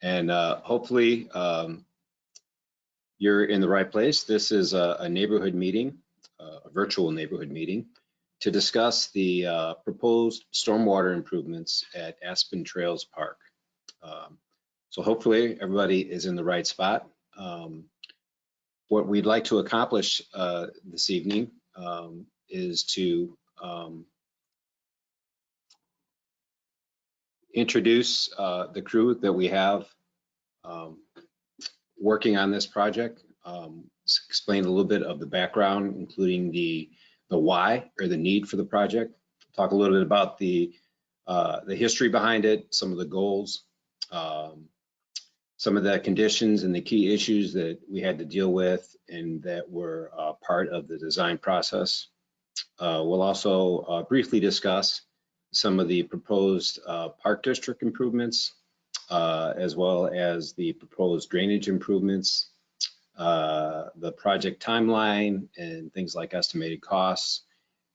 And hopefully you're in the right place. This is a neighborhood meeting, a virtual neighborhood meeting, to discuss the proposed stormwater improvements at Aspen Trails Park. So hopefully everybody is in the right spot. What we'd like to accomplish this evening is to introduce the crew that we have working on this project, explain a little bit of the background, including the why or the need for the project, talk a little bit about the history behind it, some of the goals, some of the conditions and the key issues that we had to deal with and that were part of the design process. We'll also briefly discuss some of the proposed park district improvements, as well as the proposed drainage improvements, the project timeline, and things like estimated costs.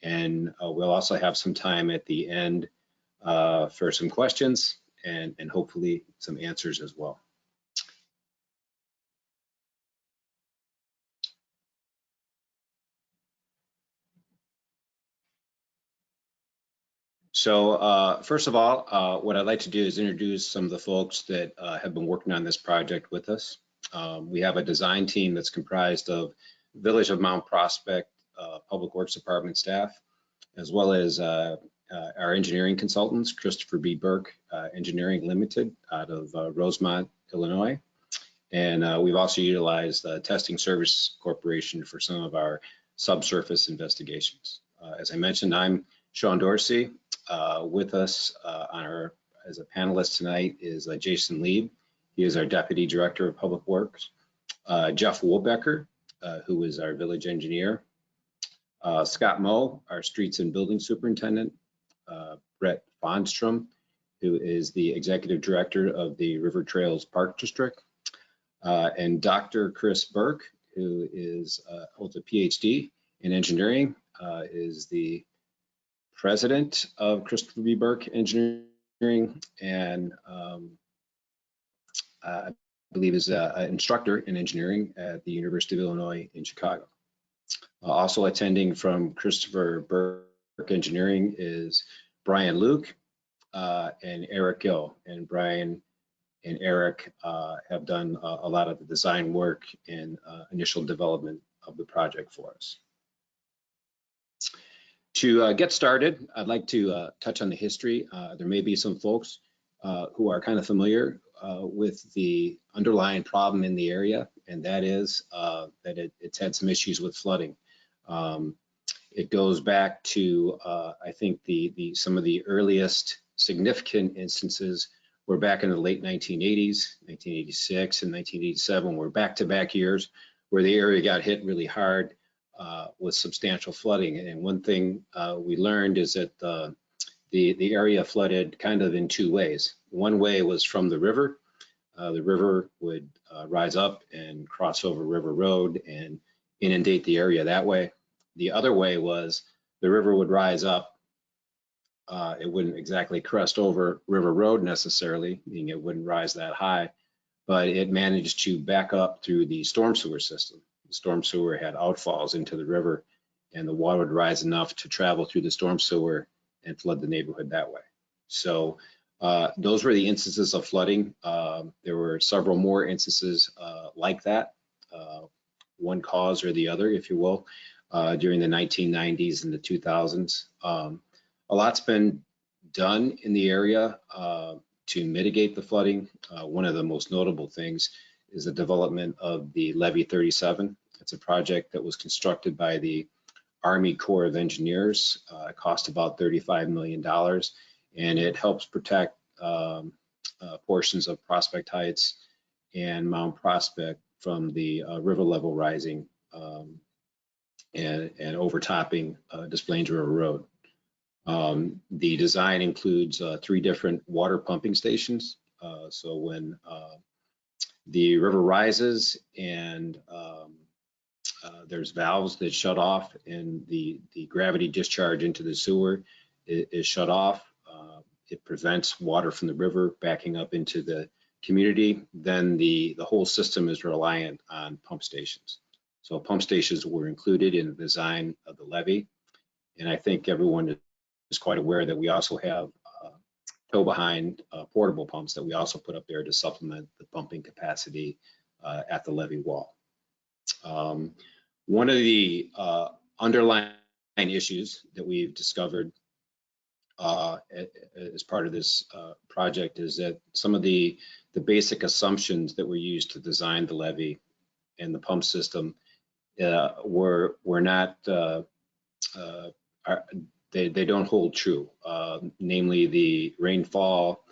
And we'll also have some time at the end for some questions and hopefully some answers as well. So first of all, what I'd like to do is introduce some of the folks that have been working on this project with us. We have a design team that's comprised of Village of Mount Prospect Public Works Department staff, as well as our engineering consultants, Christopher B. Burke Engineering Limited out of Rosemont, Illinois. And we've also utilized Testing Service Corporation for some of our subsurface investigations. As I mentioned, I'm Sean Dorsey. With us as a panelist tonight is Jason Lieb. He is our Deputy Director of Public Works. Jeff Woolbecker, who is our village engineer. Scott Moe, our Streets and Building Superintendent. Brett Fonstrom, who is the Executive Director of the River Trails Park District. And Dr. Chris Burke, who holds a PhD in engineering, is the President of Christopher B. Burke Engineering, and I believe is an instructor in engineering at the University of Illinois in Chicago. Also attending from Christopher Burke Engineering is Brian Luke and Eric Gill. And Brian and Eric have done a lot of the design work and initial development of the project for us. To get started, I'd like to touch on the history. There may be some folks who are kind of familiar with the underlying problem in the area, and that is that it's had some issues with flooding. It goes back to, I think, some of the earliest significant instances were back in the late 1980s, 1986 and 1987 were back-to-back years where the area got hit really hard with substantial flooding. And one thing we learned is that the area flooded kind of in two ways. One way was from the river. The river would rise up and cross over River Road and inundate the area that way. The other way was the river would rise up. It wouldn't exactly crest over River Road necessarily, meaning it wouldn't rise that high, but it managed to back up through the storm sewer system. The storm sewer had outfalls into the river, and the water would rise enough to travel through the storm sewer and flood the neighborhood that way. So those were the instances of flooding. There were several more instances like that, one cause or the other, if you will, during the 1990s and the 2000s. A lot's been done in the area to mitigate the flooding. One of the most notable things is the development of the Levee 37. It's a project that was constructed by the Army Corps of Engineers. It cost about $35 million, and it helps protect portions of Prospect Heights and Mount Prospect from the river level rising and overtopping Des Plaines River Road. The design includes 3 different water pumping stations. So when the river rises and there's valves that shut off and the gravity discharge into the sewer is shut off, it prevents water from the river backing up into the community, then the whole system is reliant on pump stations. So pump stations were included in the design of the levee. And I think everyone is quite aware that we also have tow behind portable pumps that we also put up there to supplement the pumping capacity at the levee wall. One of the underlying issues that we've discovered as part of this project is that some of the basic assumptions that were used to design the levee and the pump system were not they don't hold true. Namely, the rainfall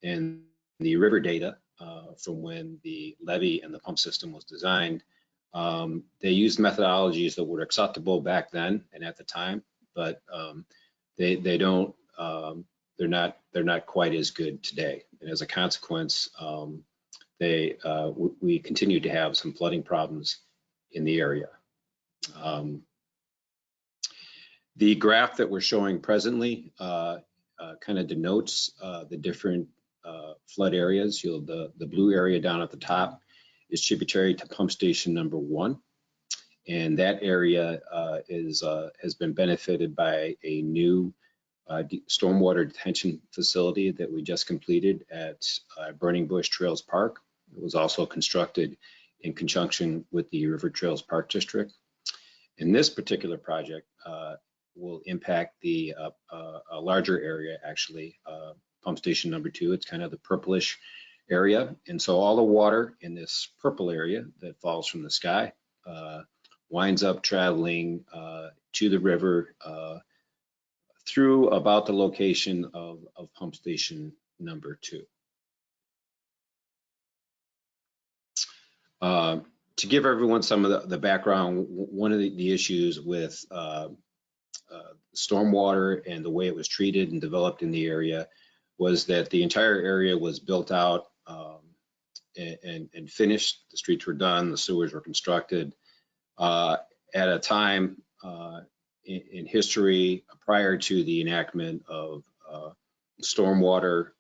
and the river data from when the levee and the pump system was designed. They used methodologies that were acceptable back then and at the time, but they don't. They're not quite as good today. And as a consequence, we continue to have some flooding problems in the area. The graph that we're showing presently kind of denotes the different flood areas. The blue area down at the top is tributary to pump station number 1. And that area has been benefited by a new stormwater detention facility that we just completed at Burning Bush Trails Park. It was also constructed in conjunction with the River Trails Park District. In this particular project, will impact the a larger area, actually, pump station number 2. It's kind of the purplish area. And so all the water in this purple area that falls from the sky winds up traveling to the river through about the location of pump station number 2. To give everyone some of the background, one of the issues with stormwater and the way it was treated and developed in the area was that the entire area was built out and finished. The streets were done, the sewers were constructed at a time in history prior to the enactment of stormwater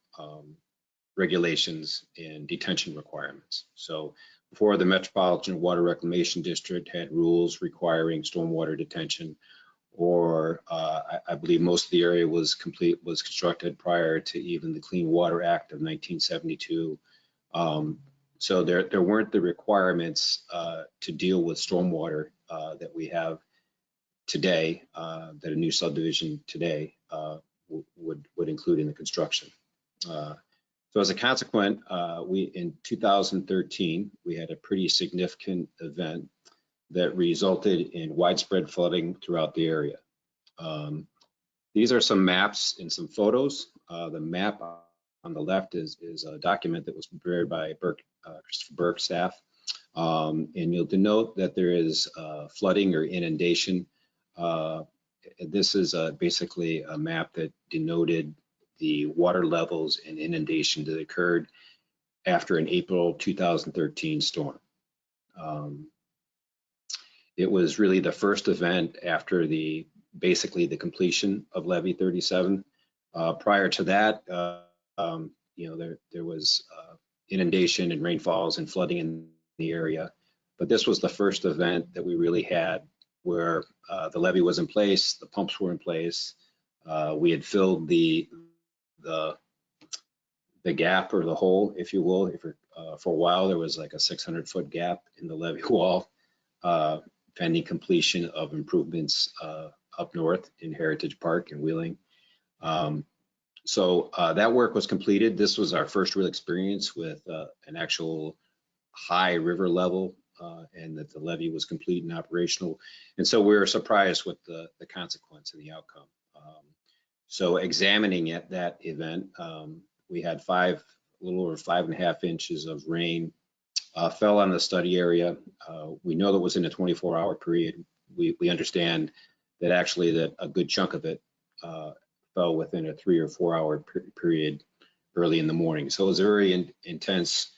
regulations and detention requirements. So before, the Metropolitan Water Reclamation District had rules requiring stormwater detention, or I believe most of the area was constructed prior to even the Clean Water Act of 1972. So there weren't the requirements to deal with stormwater that we have today, that a new subdivision today would include in the construction. So as a consequence, in 2013, we had a pretty significant event that resulted in widespread flooding throughout the area. These are some maps and some photos. The map on the left is a document that was prepared by Christopher Burke staff. And you'll denote that there is flooding or inundation. This is basically a map that denoted the water levels and inundation that occurred after an April 2013 storm. It was really the first event after basically the completion of Levee 37. Prior to that, there was inundation and rainfalls and flooding in the area, but this was the first event that we really had where the levee was in place, the pumps were in place. We had filled the gap, or the hole, if you will. For a while, there was like a 600-foot gap in the levee wall, pending completion of improvements up north in Heritage Park and Wheeling. So that work was completed. This was our first real experience with an actual high river level, and that the levee was complete and operational. And so we were surprised with the consequence and the outcome. So examining that event, we had a little over 5.5 inches of rain fell on the study area. We know that was in a 24-hour period. We understand that actually that a good chunk of it fell within a 3 or 4 hour period early in the morning. So it was a very intense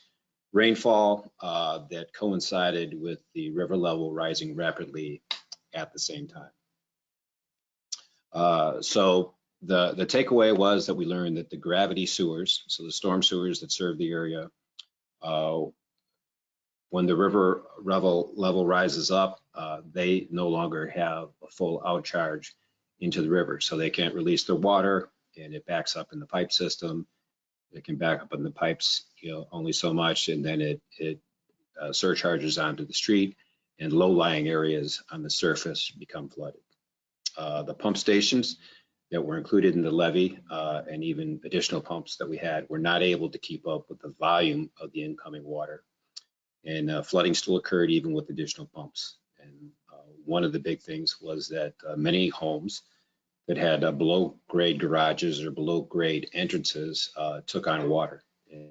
rainfall that coincided with the river level rising rapidly at the same time. So the takeaway was that we learned that the gravity sewers, so the storm sewers that serve the area, When the river level rises up, they no longer have a full outcharge into the river, so they can't release their water, and it backs up in the pipe system. It can back up in the pipes, only so much, and then it surcharges onto the street, and low-lying areas on the surface become flooded. The pump stations that were included in the levee and even additional pumps that we had were not able to keep up with the volume of the incoming water. And flooding still occurred even with additional pumps. And one of the big things was that many homes that had below grade garages or below grade entrances took on water and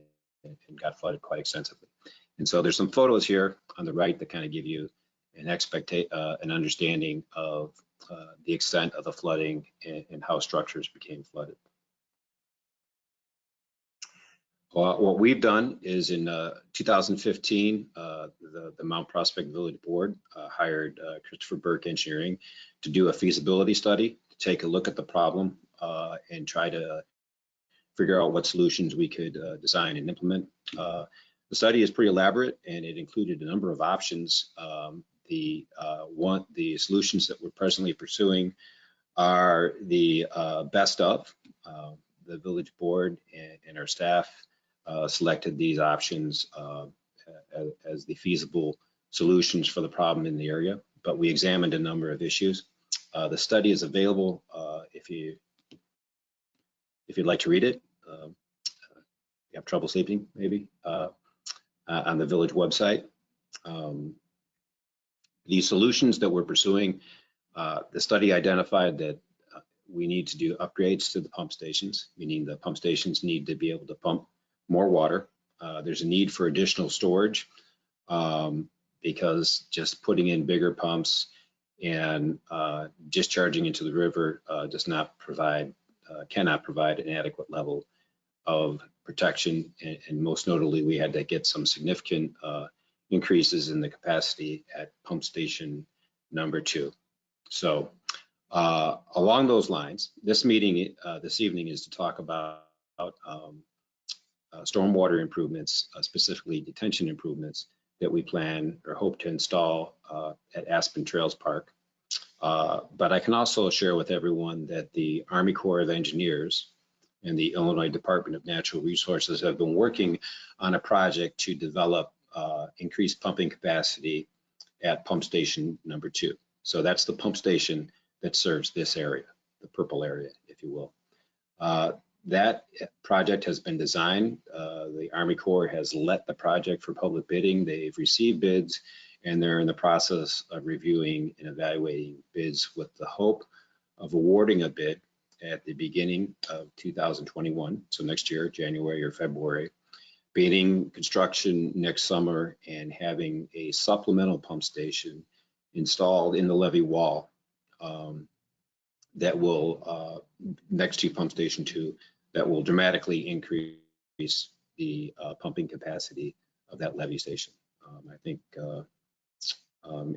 got flooded quite extensively. And so there's some photos here on the right that kind of give you an understanding of the extent of the flooding and how structures became flooded. What we've done is in 2015, the Mount Prospect Village Board hired Christopher Burke Engineering to do a feasibility study, to take a look at the problem and try to figure out what solutions we could design and implement. The study is pretty elaborate, and it included a number of options. The solutions that we're presently pursuing are the best of. The village board and our staff selected these options as the feasible solutions for the problem in the area, but we examined a number of issues. The study is available if you'd like to read it. You have trouble sleeping, maybe, on the village website. The solutions that we're pursuing, the study identified that we need to do upgrades to the pump stations, meaning the pump stations need to be able to pump more water. There's a need for additional storage because just putting in bigger pumps and discharging into the river cannot provide an adequate level of protection. And most notably, we had to get some significant increases in the capacity at pump station number 2. So along those lines, this meeting this evening is to talk about stormwater improvements, specifically detention improvements that we plan or hope to install at Aspen Trails Park. But I can also share with everyone that the Army Corps of Engineers and the Illinois Department of Natural Resources have been working on a project to develop increased pumping capacity at pump station number 2. So that's the pump station that serves this area, the purple area, if you will. That project has been designed. The Army Corps has let the project for public bidding. They've received bids, and they're in the process of reviewing and evaluating bids with the hope of awarding a bid at the beginning of 2021, so next year, January or February, beginning construction next summer and having a supplemental pump station installed in the levee wall that will, next to pump station 2, that will dramatically increase the pumping capacity of that levee station. I think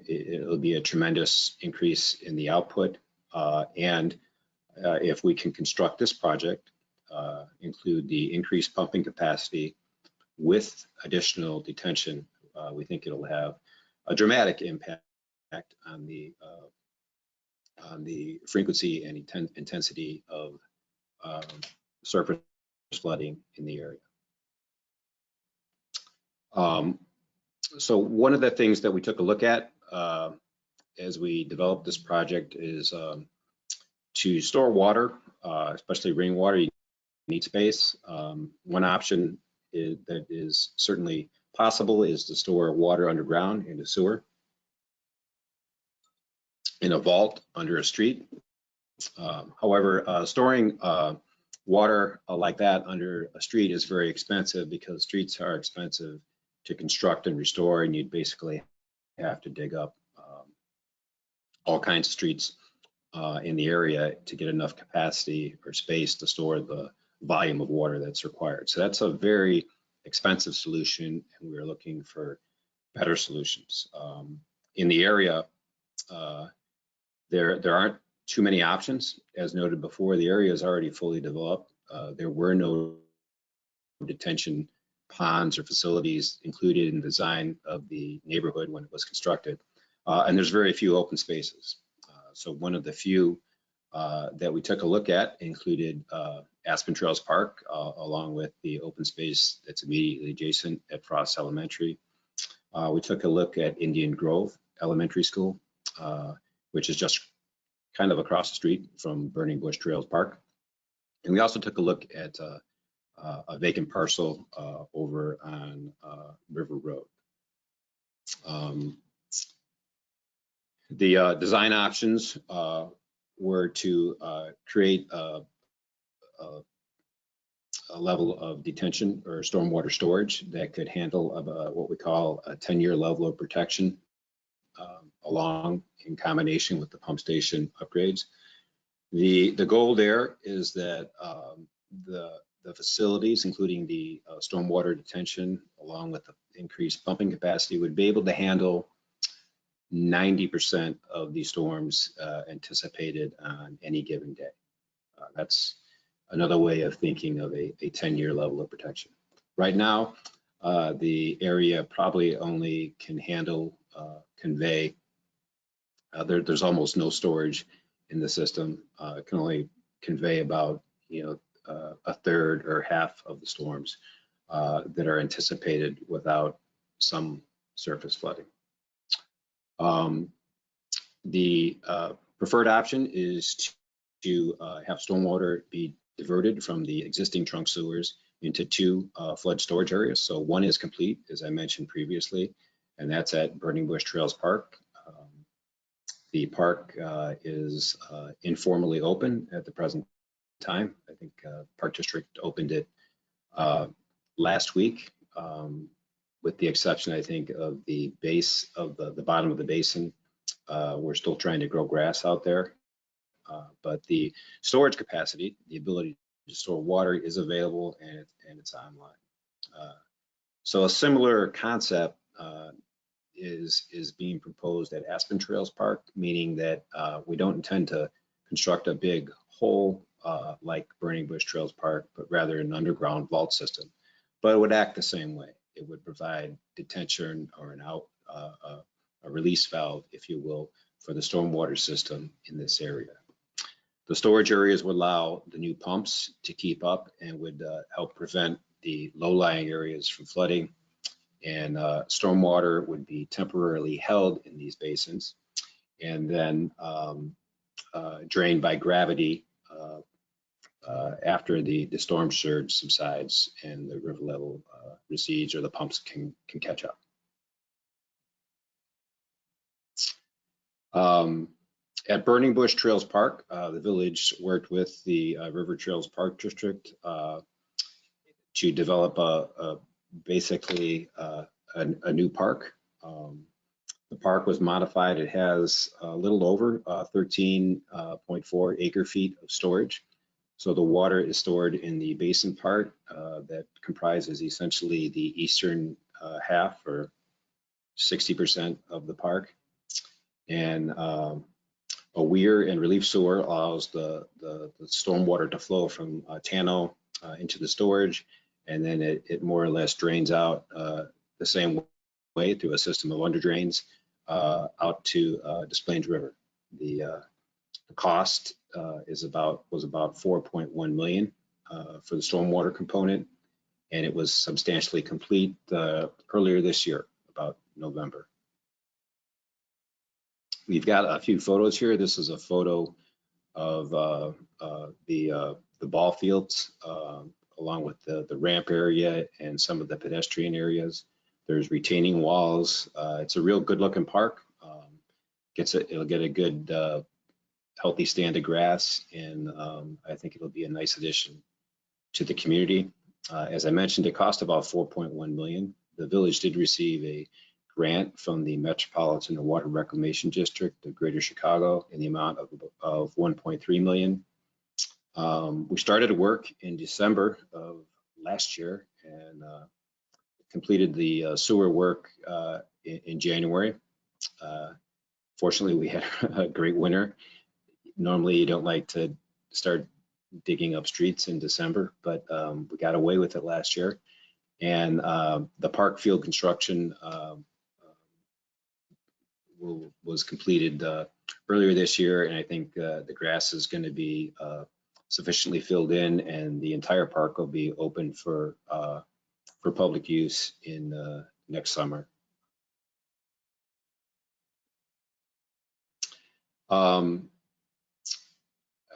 it'll be a tremendous increase in the output, and if we can construct this project, include the increased pumping capacity with additional detention, we think it'll have a dramatic impact on the frequency and intensity of surface flooding in the area. So one of the things that we took a look at as we developed this project is to store water, especially rainwater. You need space. One option that is certainly possible is to store water underground in a sewer, in a vault under a street. However, storing water like that under a street is very expensive because streets are expensive to construct and restore, and you'd basically have to dig up all kinds of streets in the area to get enough capacity or space to store the volume of water that's required. So that's a very expensive solution, and we're looking for better solutions. In the area, there aren't too many options. As noted before, the area is already fully developed. There were no detention ponds or facilities included in the design of the neighborhood when it was constructed. And there's very few open spaces. So one of the few that we took a look at included Aspen Trails Park, along with the open space that's immediately adjacent at Frost Elementary. We took a look at Indian Grove Elementary School, which is just kind of across the street from Burning Bush Trails Park. And we also took a look at a vacant parcel over on River Road. The design options were to create a level of detention or stormwater storage that could handle what we call a 10-year level of protection, along in combination with the pump station upgrades. The goal there is that the facilities, including the stormwater detention, along with the increased pumping capacity, would be able to handle 90% of the storms anticipated on any given day. That's another way of thinking of a 10-year level of protection. Right now, the area probably only can handle, convey, there's almost no storage in the system. It can only convey about, a third or half of the storms that are anticipated without some surface flooding. The preferred option is to have stormwater be diverted from the existing trunk sewers into two flood storage areas. So one is complete, as I mentioned previously, and that's at Burning Bush Trails Park. The park is informally open at the present time. I think Park District opened it last week, with the exception, I think, of the base of the bottom of the basin. We're still trying to grow grass out there, but the storage capacity, the ability to store water, is available, and it's online. So a similar concept is being proposed at Aspen Trails Park, meaning that we don't intend to construct a big hole like Burning Bush Trails Park, but rather an underground vault system. But it would act the same way. It would provide detention or a release valve, if you will, for the stormwater system in this area. The storage areas would allow the new pumps to keep up and would help prevent the low-lying areas from flooding. And stormwater would be temporarily held in these basins and then drained by gravity after the storm surge subsides and the river level recedes, or the pumps can catch up. At Burning Bush Trails Park, the village worked with the River Trails Park District to develop basically a new park. The park was modified. It has a little over 13.4 acre feet of storage. So the water is stored in the basin part that comprises essentially the eastern half, or 60% of the park. And a weir and relief sewer allows the stormwater to flow from Tano into the storage, and then it more or less drains out the same way through a system of under drains out to Des Plaines River. The cost was about 4.1 million for the stormwater component, and it was substantially complete earlier this year, about November. We've got a few photos here. This is a photo of the ball fields, along with the ramp area and some of the pedestrian areas. There's retaining walls. It's a real good-looking park. It'll get a good, healthy stand of grass, and I think it'll be a nice addition to the community. As I mentioned, it cost about 4.1 million. The village did receive a grant from the Metropolitan Water Reclamation District of Greater Chicago in the amount of 1.3 million. We started work in December of last year and completed the sewer work in January. Fortunately, we had a great winter. Normally, you don't like to start digging up streets in December, but we got away with it last year. And the park field construction was completed earlier this year, and I think the grass is going to be sufficiently filled in, and the entire park will be open for public use in next summer.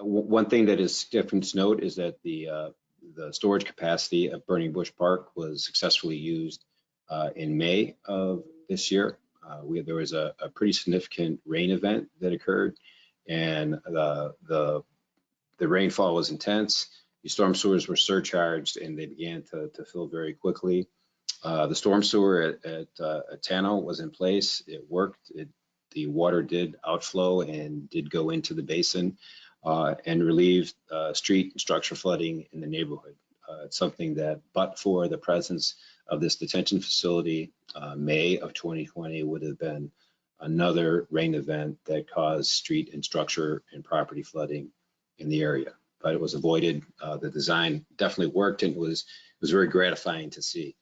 One thing that is different to note is that the storage capacity of Burning Bush Park was successfully used in May of this year. There was a pretty significant rain event that occurred, and the rainfall was intense. The storm sewers were surcharged, and they began to fill very quickly. The storm sewer at Tano was in place. It worked. The water did outflow and did go into the basin and relieved street and structure flooding in the neighborhood. It's something that, but for the presence of this detention facility, May of 2020 would have been another rain event that caused street and structure and property flooding in the area. But it was avoided. The design definitely worked, and it was very gratifying to see.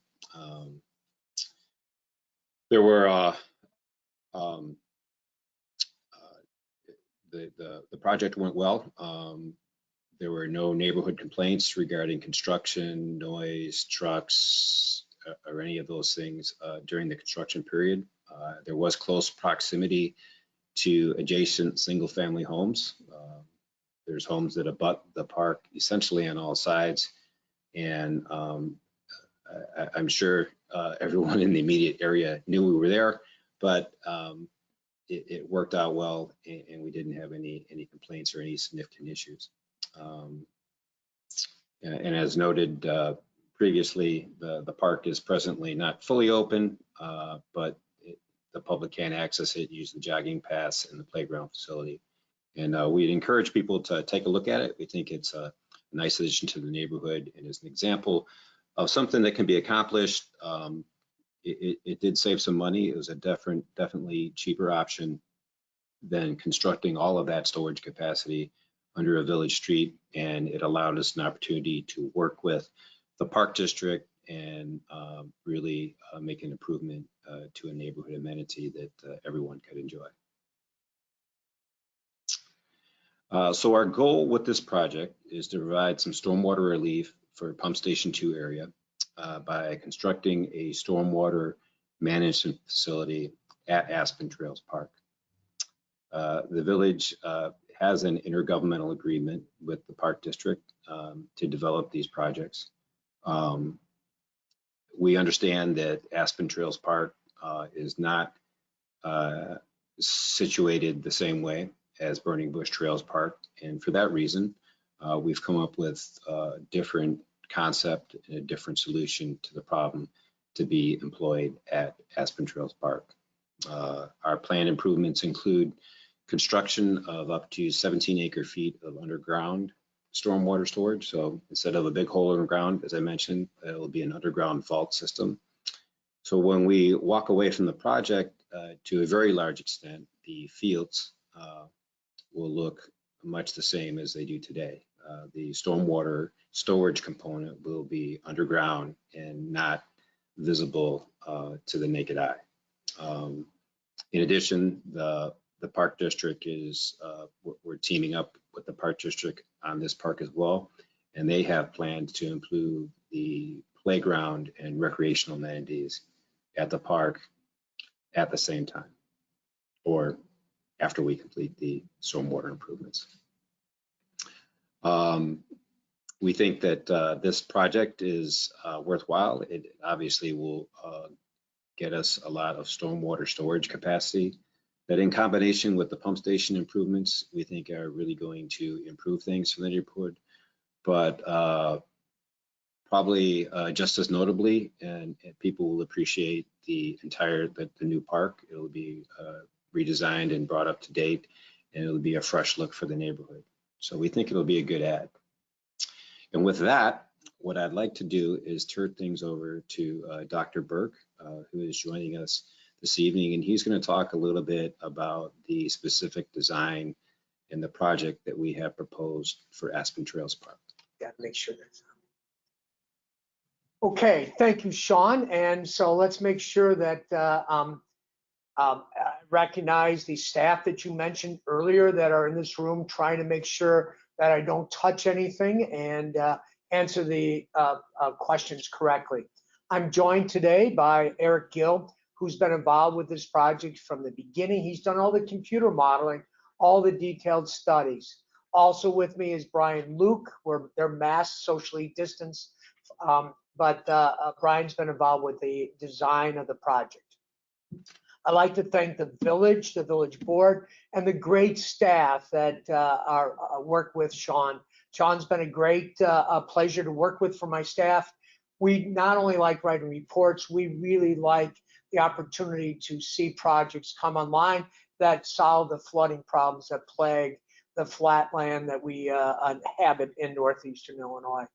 There were the project went well. There were no neighborhood complaints regarding construction, noise, trucks, or any of those things during the construction period. There was close proximity to adjacent single-family homes. There's homes that abut the park essentially on all sides, and I'm sure everyone in the immediate area knew we were there, but it worked out well, and we didn't have any complaints or any significant issues. And as noted previously, the park is presently not fully open, but the public can access it, use the jogging paths and the playground facility. And we'd encourage people to take a look at it. We think it's a nice addition to the neighborhood, and as an example of something that can be accomplished. It did save some money. It was a definitely cheaper option than constructing all of that storage capacity under a village street, and it allowed us an opportunity to work with the park district and really make an improvement to a neighborhood amenity that everyone could enjoy. So our goal with this project is to provide some stormwater relief for Pump Station 2 area by constructing a stormwater management facility at Aspen Trails Park. The village has an intergovernmental agreement with the Park District to develop these projects. We understand that Aspen Trails Park is not situated the same way as Burning Bush Trails Park, and for that reason, we've come up with a different concept and a different solution to the problem to be employed at Aspen Trails Park. Our planned improvements include construction of up to 17 acre feet of underground stormwater storage. So instead of a big hole in the ground, as I mentioned, it will be an underground vault system. So when we walk away from the project, to a very large extent, the fields will look much the same as they do today. The stormwater storage component will be underground and not visible to the naked eye. In addition, the Park District is, we're teaming up with the Park District on this park as well, and they have plans to improve the playground and recreational amenities at the park at the same time, or after we complete the stormwater improvements. We think that this project is worthwhile. It obviously will get us a lot of stormwater storage capacity that, in combination with the pump station improvements, we think are really going to improve things for the neighborhood. But probably just as notably, and people will appreciate the new park. It will be redesigned and brought up to date, and it'll be a fresh look for the neighborhood. So we think it'll be a good add. And with that, what I'd like to do is turn things over to Dr. Burke, who is joining us this evening, and he's going to talk a little bit about the specific design and the project that we have proposed for Aspen Trails Park. Got to make sure that's Okay, thank you, Sean. And so let's make sure that recognize the staff that you mentioned earlier that are in this room, trying to make sure that I don't touch anything and answer the questions correctly. I'm joined today by Eric Gill, who's been involved with this project from the beginning. He's done all the computer modeling, all the detailed studies. Also with me is Brian Luke, where they're masked, socially distanced, but Brian's been involved with the design of the project. I'd like to thank the village board, and the great staff that work with Sean. Sean's been a great pleasure to work with for my staff. We not only like writing reports, we really like the opportunity to see projects come online that solve the flooding problems that plague the flatland that we inhabit in northeastern Illinois.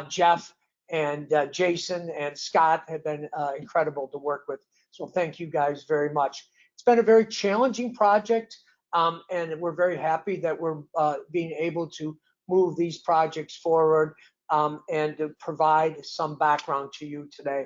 Jeff and Jason and Scott have been incredible to work with. So thank you guys very much. It's been a very challenging project, and we're very happy that we're being able to move these projects forward and to provide some background to you today.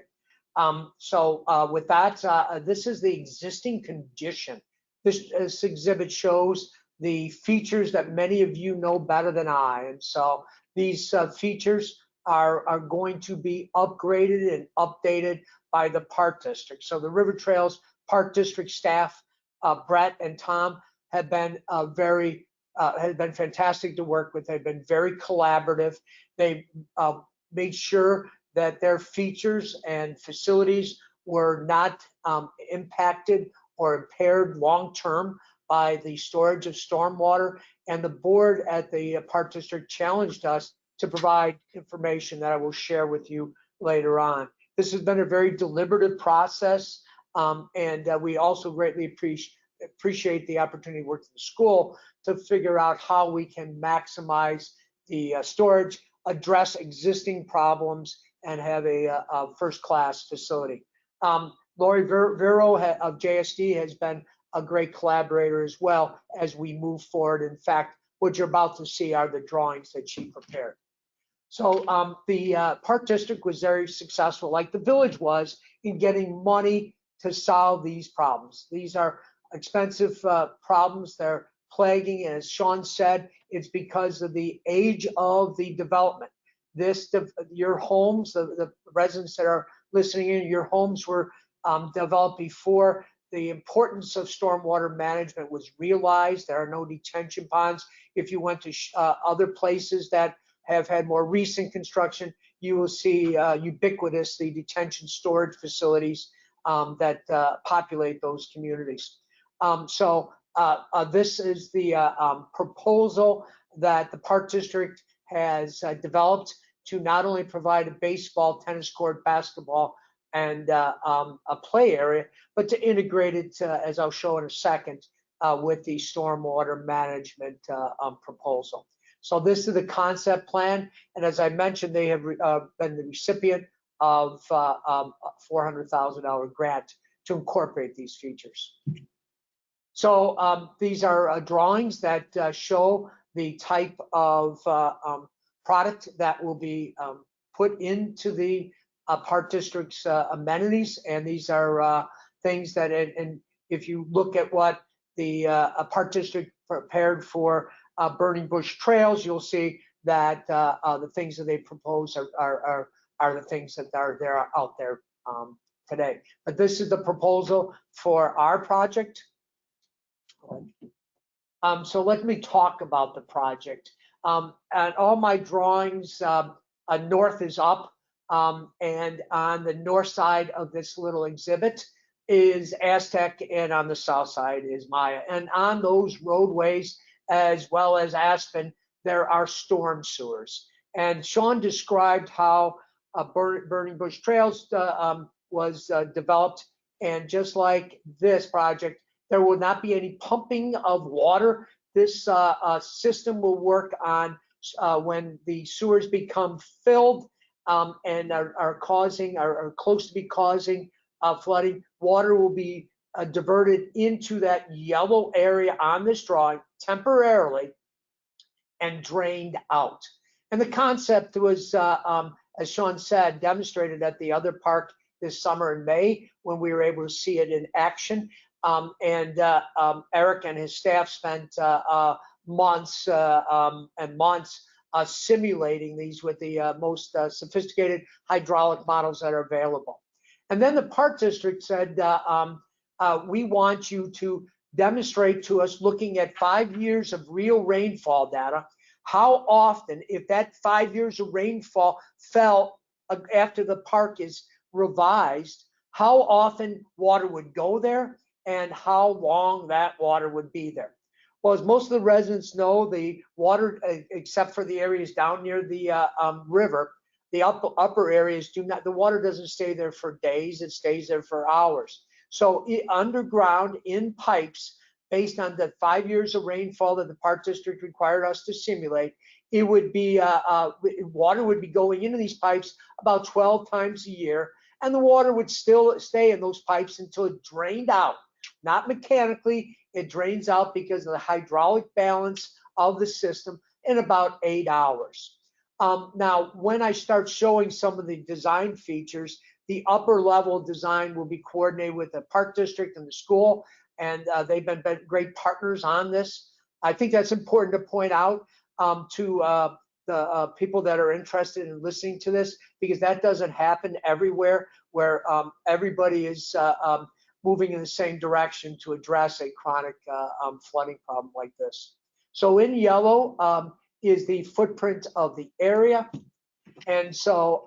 With that, this is the existing condition. This exhibit shows the features that many of you know better than I. And so these features are going to be upgraded and updated by the Park District. So the River Trails Park District staff, Brett and Tom, have been fantastic to work with. They've been very collaborative. They made sure that their features and facilities were not impacted or impaired long-term by the storage of stormwater. And the board at the Park District challenged us to provide information that I will share with you later on. This has been a very deliberative process, and we also greatly appreciate the opportunity to work in the school to figure out how we can maximize the storage, address existing problems, and have a first-class facility. Lori Vero of JSD has been a great collaborator as well as we move forward. In fact, what you're about to see are the drawings that she prepared. So the Park District was very successful, like the village was, in getting money to solve these problems. These are expensive problems. They're plaguing, and as Sean said, it's because of the age of the development. Your homes, the residents that are listening in, your homes were developed before the importance of stormwater management was realized. There are no detention ponds. If you went to other places that have had more recent construction, you will see ubiquitous the detention storage facilities that populate those communities. This is the proposal that the Park District has developed to not only provide a baseball, tennis court, basketball, and a play area, but to integrate it, as I'll show in a second, with the stormwater management proposal. So this is the concept plan, and as I mentioned, they have been the recipient of a $400,000 grant to incorporate these features. So these are drawings that show the type of product that will be put into the Park District's amenities, and these are things that, and if you look at what the Park District prepared for Burning Bush Trails, you'll see that the things that they propose are the things that are out there today. But this is the proposal for our project. So let me talk about the project. And all my drawings, north is up, and on the north side of this little exhibit is Aztec, and on the south side is Maya. And on those roadways, as well as Aspen, there are storm sewers. And Sean described how Burning Bush Trails was developed, and just like this project, there will not be any pumping of water. This system will work on when the sewers become filled and are close to be causing flooding. Water will be diverted into that yellow area on this drawing temporarily and drained out. And the concept was, as Sean said, demonstrated at the other park this summer in May when we were able to see it in action. Eric and his staff spent months and months simulating these with the most sophisticated hydraulic models that are available. And then the park district said, we want you to demonstrate to us, looking at 5 years of real rainfall data, how often, if that 5 years of rainfall fell after the park is revised, how often water would go there and how long that water would be there. Well, as most of the residents know, the water, except for the areas down near the river, the upper areas do not, the water doesn't stay there for days, it stays there for hours. So underground in pipes, based on the 5 years of rainfall that the park district required us to simulate, it would be, water would be going into these pipes about 12 times a year, and the water would still stay in those pipes until it drained out. Not mechanically, it drains out because of the hydraulic balance of the system in about 8 hours. Now, when I start showing some of the design features, the upper level design will be coordinated with the park district and the school, and they've been great partners on this. I think that's important to point out to the people that are interested in listening to this, because that doesn't happen everywhere where everybody is moving in the same direction to address a chronic flooding problem like this. So in yellow is the footprint of the area. And so,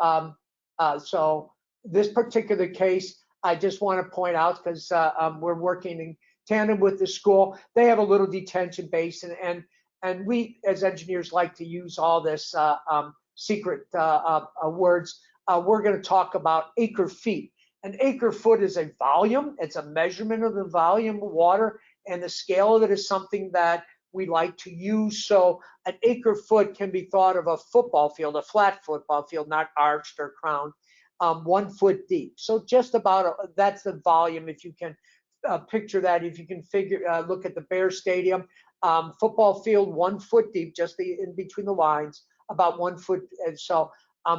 so this particular case, I just want to point out, because we're working in tandem with the school. They have a little detention basin, and we as engineers like to use all this secret words. We're going to talk about acre feet. An acre foot is a volume. It's a measurement of the volume of water, and the scale of it is something that we like to use. So an acre foot can be thought of a football field, a flat football field, not arched or crowned, 1 foot deep. So just about that's the volume. If you can picture that, if you can look at the Bear Stadium, football field 1 foot deep, just in between the lines, about 1 foot. And so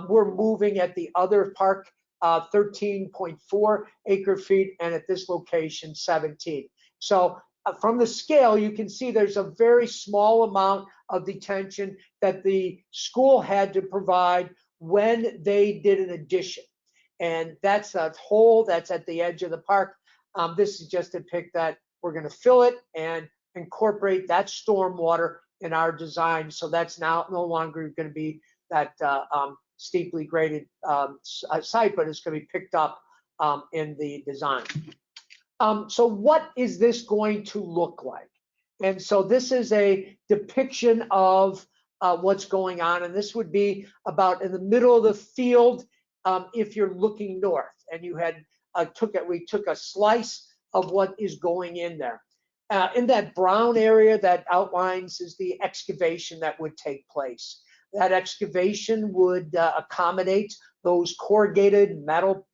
we're moving at the other park 13.4 acre feet, and at this location 17. So from the scale, you can see there's a very small amount of detention that the school had to provide when they did an addition. And that's a hole that's at the edge of the park. This is just to depict that we're going to fill it and incorporate that storm water in our design. So that's now no longer going to be that steeply graded site, but it's going to be picked up in the design. So what is this going to look like? And so this is a depiction of what's going on. And this would be about in the middle of the field if you're looking north. And you had we took a slice of what is going in there. In that brown area that outlines is the excavation that would take place. That excavation would accommodate those corrugated metal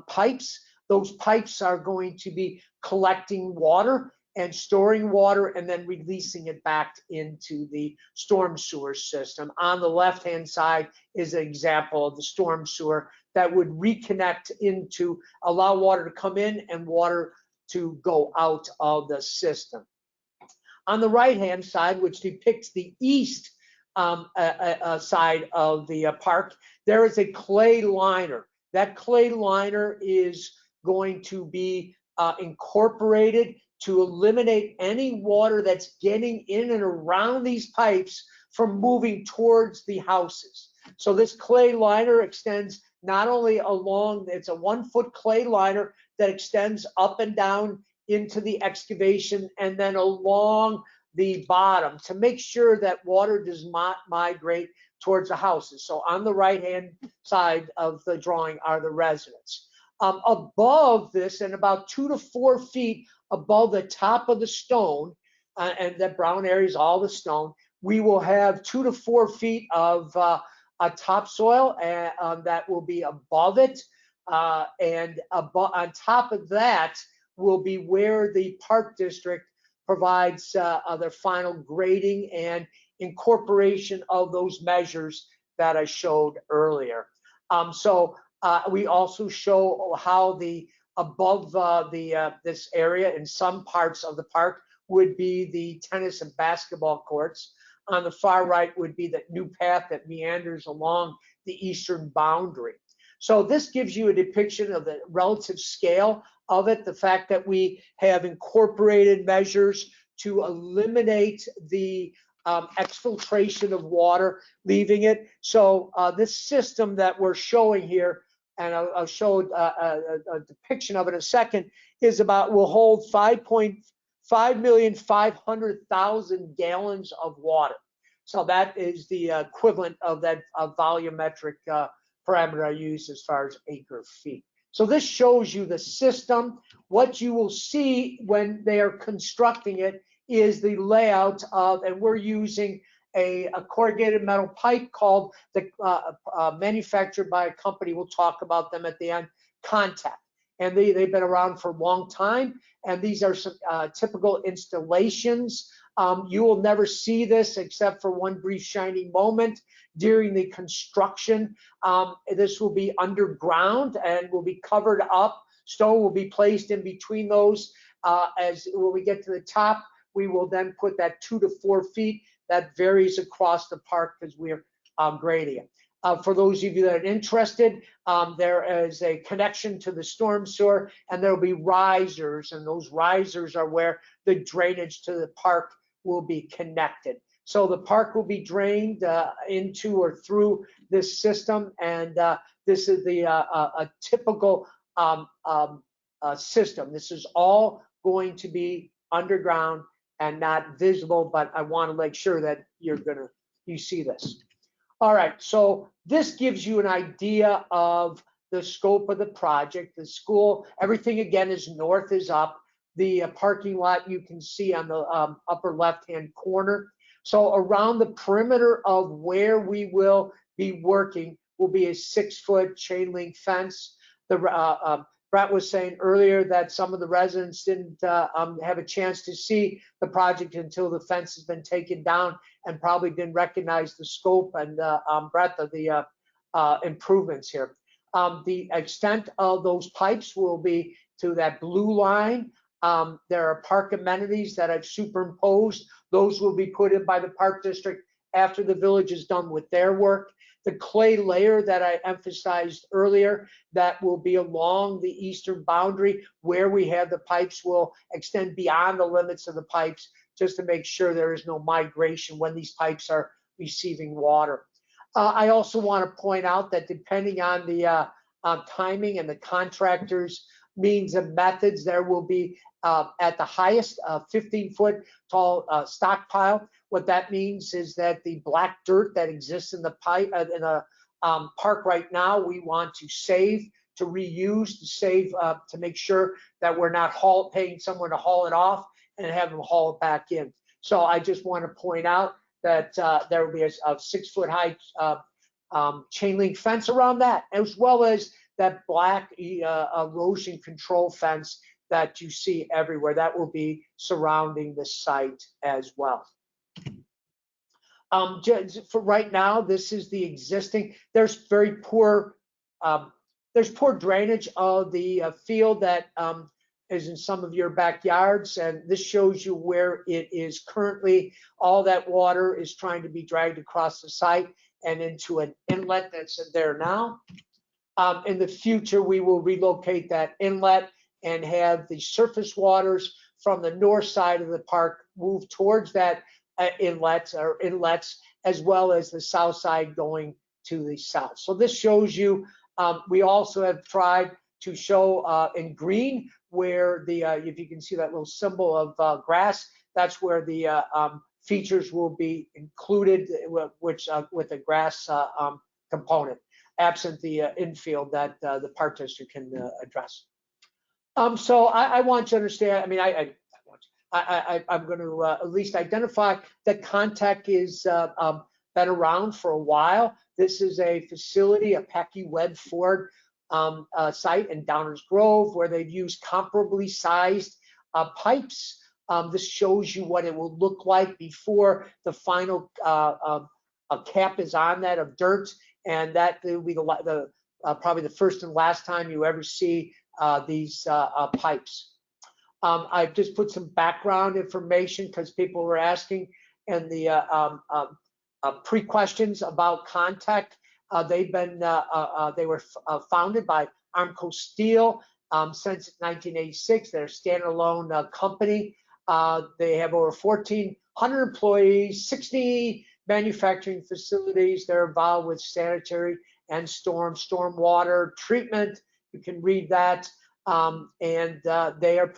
pipes. Those pipes are going to be collecting water and storing water and then releasing it back into the storm sewer system. On the left-hand side is an example of the storm sewer that would reconnect into, allow water to come in and water to go out of the system. On the right-hand side, which depicts the east side of the park, there is a clay liner. That clay liner is going to be incorporated to eliminate any water that's getting in and around these pipes from moving towards the houses. So this clay liner extends not only along, it's a 1 foot clay liner that extends up and down into the excavation and then along the bottom to make sure that water does not migrate towards the houses. So on the right-hand side of the drawing are the residents. Above this, and about 2 to 4 feet above the top of the stone, and that brown area is all the stone, we will have 2 to 4 feet of topsoil that will be above it. And on top of that will be where the park district provides their final grading and incorporation of those measures that I showed earlier. We also show how the above this area in some parts of the park would be the tennis and basketball courts. On the far right would be the new path that meanders along the eastern boundary. So this gives you a depiction of the relative scale of it, the fact that we have incorporated measures to eliminate the exfiltration of water, leaving it. So this system that we're showing here, and I'll show a depiction of it in a second, is will hold 5,500,000 gallons of water. So that is the equivalent of that volumetric parameter I use as far as acre feet. So this shows you the system. What you will see when they are constructing it is the layout of, and we're using a corrugated metal pipe called manufactured by a company, we'll talk about them at the end, Contact. And they've been around for a long time, and these are some typical installations. You will never see this except for one brief shining moment during the construction. This will be underground and will be covered up. Stone will be placed in between those. When we get to the top, we will then put that 2 to 4 feet. That varies across the park because we're grading it. For those of you that are interested, there is a connection to the storm sewer, and there will be risers, and those risers are where the drainage to the park will be connected. So the park will be drained into or through this system, and this is a typical system. This is all going to be underground and not visible, but I want to make sure that you see this. All right, so this gives you an idea of the scope of the project. The school, everything again is north is up. The parking lot you can see on the upper left-hand corner. So around the perimeter of where we will be working will be a 6-foot chain link fence. Brett was saying earlier that some of the residents didn't have a chance to see the project until the fence has been taken down, and probably didn't recognize the scope and breadth of the improvements here. The extent of those pipes will be to that blue line. There are park amenities that I've superimposed. Those will be put in by the park district after the village is done with their work. The clay layer that I emphasized earlier, that will be along the eastern boundary where we have the pipes, will extend beyond the limits of the pipes, just to make sure there is no migration when these pipes are receiving water. I also want to point out that depending on the timing and the contractor's means and methods, there will be at the highest 15-foot tall stockpile. What that means is that the black dirt that exists in the pipe in the park right now, we want to save, to reuse, to save, to make sure that we're not paying someone to haul it off and have them haul it back in. So I just want to point out that there will be a 6-foot high chain link fence around that, as well as that black erosion control fence that you see everywhere. That will be surrounding the site as well. For right now, this is the existing. There's very poor, there's poor drainage of the field that is in some of your backyards, and this shows you where it is currently. All that water is trying to be dragged across the site and into an inlet that's there now. In the future, we will relocate that inlet and have the surface waters from the north side of the park move towards that inlets, as well as the south side going to the south. So this shows you, we also have tried to show in green where the, if you can see that little symbol of grass, that's where the features will be included, which with a grass component, absent the infield that the park district can address. So I want you to understand, I mean, I'm going to at least identify that Contact is been around for a while. This is a facility, a Pecky Webb Ford site in Downers Grove, where they've used comparably sized pipes. This shows you what it will look like before the final cap is on that of dirt, and that will be probably the first and last time you ever see these pipes. I've just put some background information because people were asking in the pre-questions about Contact. They were founded by Armco Steel since 1986. They're a standalone company. They have over 1,400 employees, 60 manufacturing facilities. They're involved with sanitary and stormwater treatment. You can read that. And they are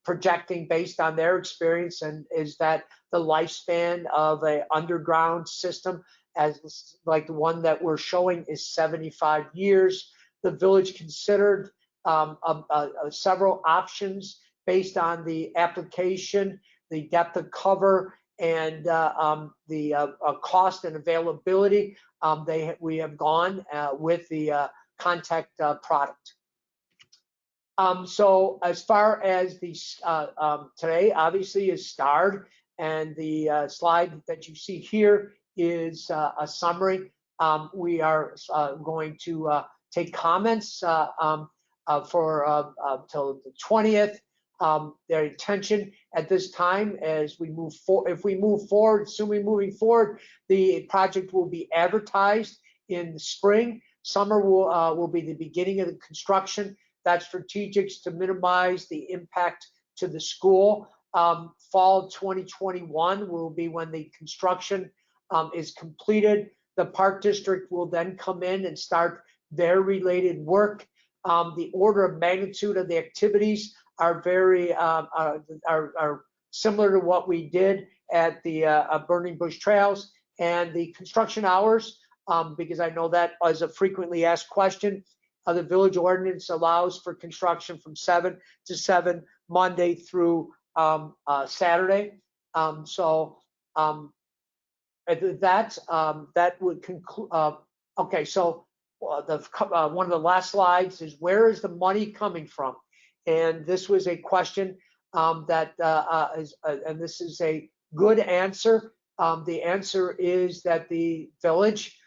projecting based on their experience, and is that the lifespan of an underground system, as like the one that we're showing, is 75 years. The village considered several options based on the application, the depth of cover, and the cost and availability. We have gone with the Contact product. So as far as the today obviously is starred, and the slide that you see here is a summary. We are going to take comments for till the 20th. Their intention at this time, as we move forward, if we move forward, assuming moving forward, the project will be advertised in the spring. Summer will be the beginning of the construction. That's strategic to minimize the impact to the school. Fall 2021 will be when the construction is completed. The Park District will then come in and start their related work. The order of magnitude of the activities are very are similar to what we did at the Burning Bush Trails, and the construction hours, because I know that is a frequently asked question. The village ordinance allows for construction from 7 to 7 Monday through Saturday. That would conclude. Okay, so one of the last slides is, where is the money coming from? And this was a question that and this is a good answer. The answer is that the village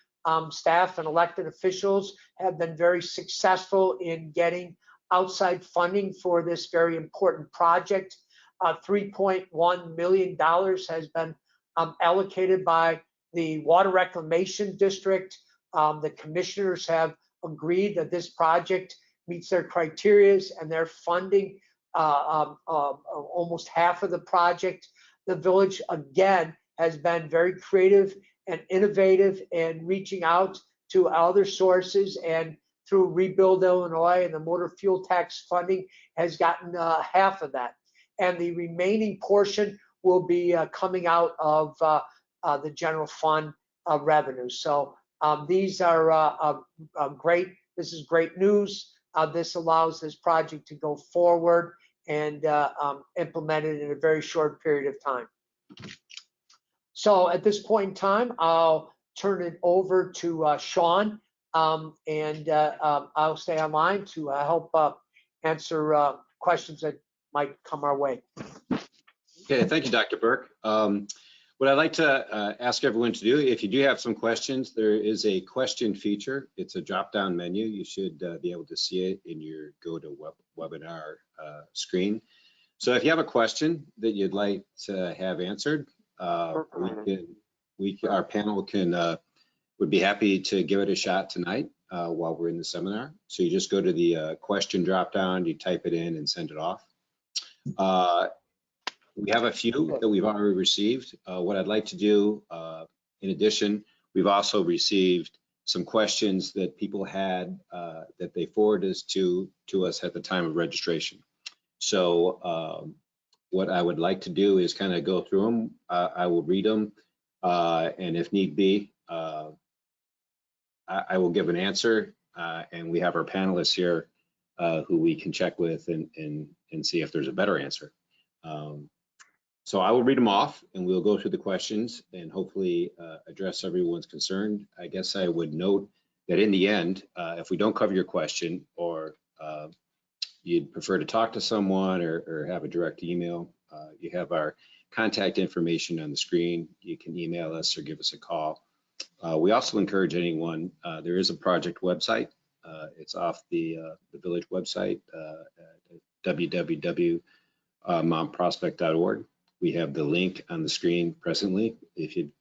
staff and elected officials have been very successful in getting outside funding for this very important project. $3.1 million has been allocated by the Water Reclamation District. The commissioners have agreed that this project meets their criteria, and they're funding almost half of the project. The village, again, has been very creative and innovative in reaching out to other sources, and through Rebuild Illinois and the motor fuel tax funding has gotten half of that. And the remaining portion will be coming out of the general fund revenue. So these are great. This is great news. This allows this project to go forward and implement it in a very short period of time. So at this point in time, I'll turn it over to Sean, and I'll stay online to help answer questions that might come our way. Okay, thank you, Dr. Burke. What I'd like to ask everyone to do, if you do have some questions, there is a question feature. It's a drop-down menu. You should be able to see it in your GoToWebinar screen. So if you have a question that you'd like to have answered, our panel would be happy to give it a shot tonight while we're in the seminar. So you just go to the question drop-down, you type it in and send it off. We have a few that we've already received. What I'd like to do, in addition, we've also received some questions that people had that they forwarded to us at the time of registration. So what I would like to do is kind of go through them. I will read them, and if need be, I will give an answer, and we have our panelists here who we can check with and see if there's a better answer. So I will read them off, and we'll go through the questions and hopefully address everyone's concern. I guess I would note that in the end, if we don't cover your question, or you'd prefer to talk to someone or have a direct email, you have our contact information on the screen. You can email us or give us a call. We also encourage anyone, there is a project website. It's off the village website, www.montprospect.org. We have the link on the screen presently. If you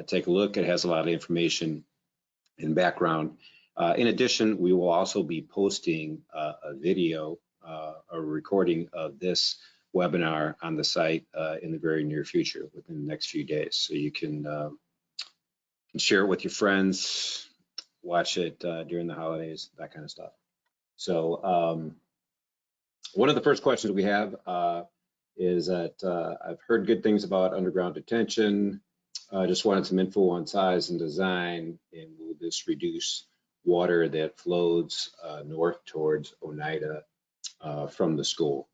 take a look, it has a lot of information and background. In addition, we will also be posting a video, a recording of this webinar on the site in the very near future, within the next few days. So you can share it with your friends, watch it during the holidays, that kind of stuff. So one of the first questions we have is that I've heard good things about underground detention. Just wanted some info on size and design, and will this reduce water that flows north towards Oneida from the school?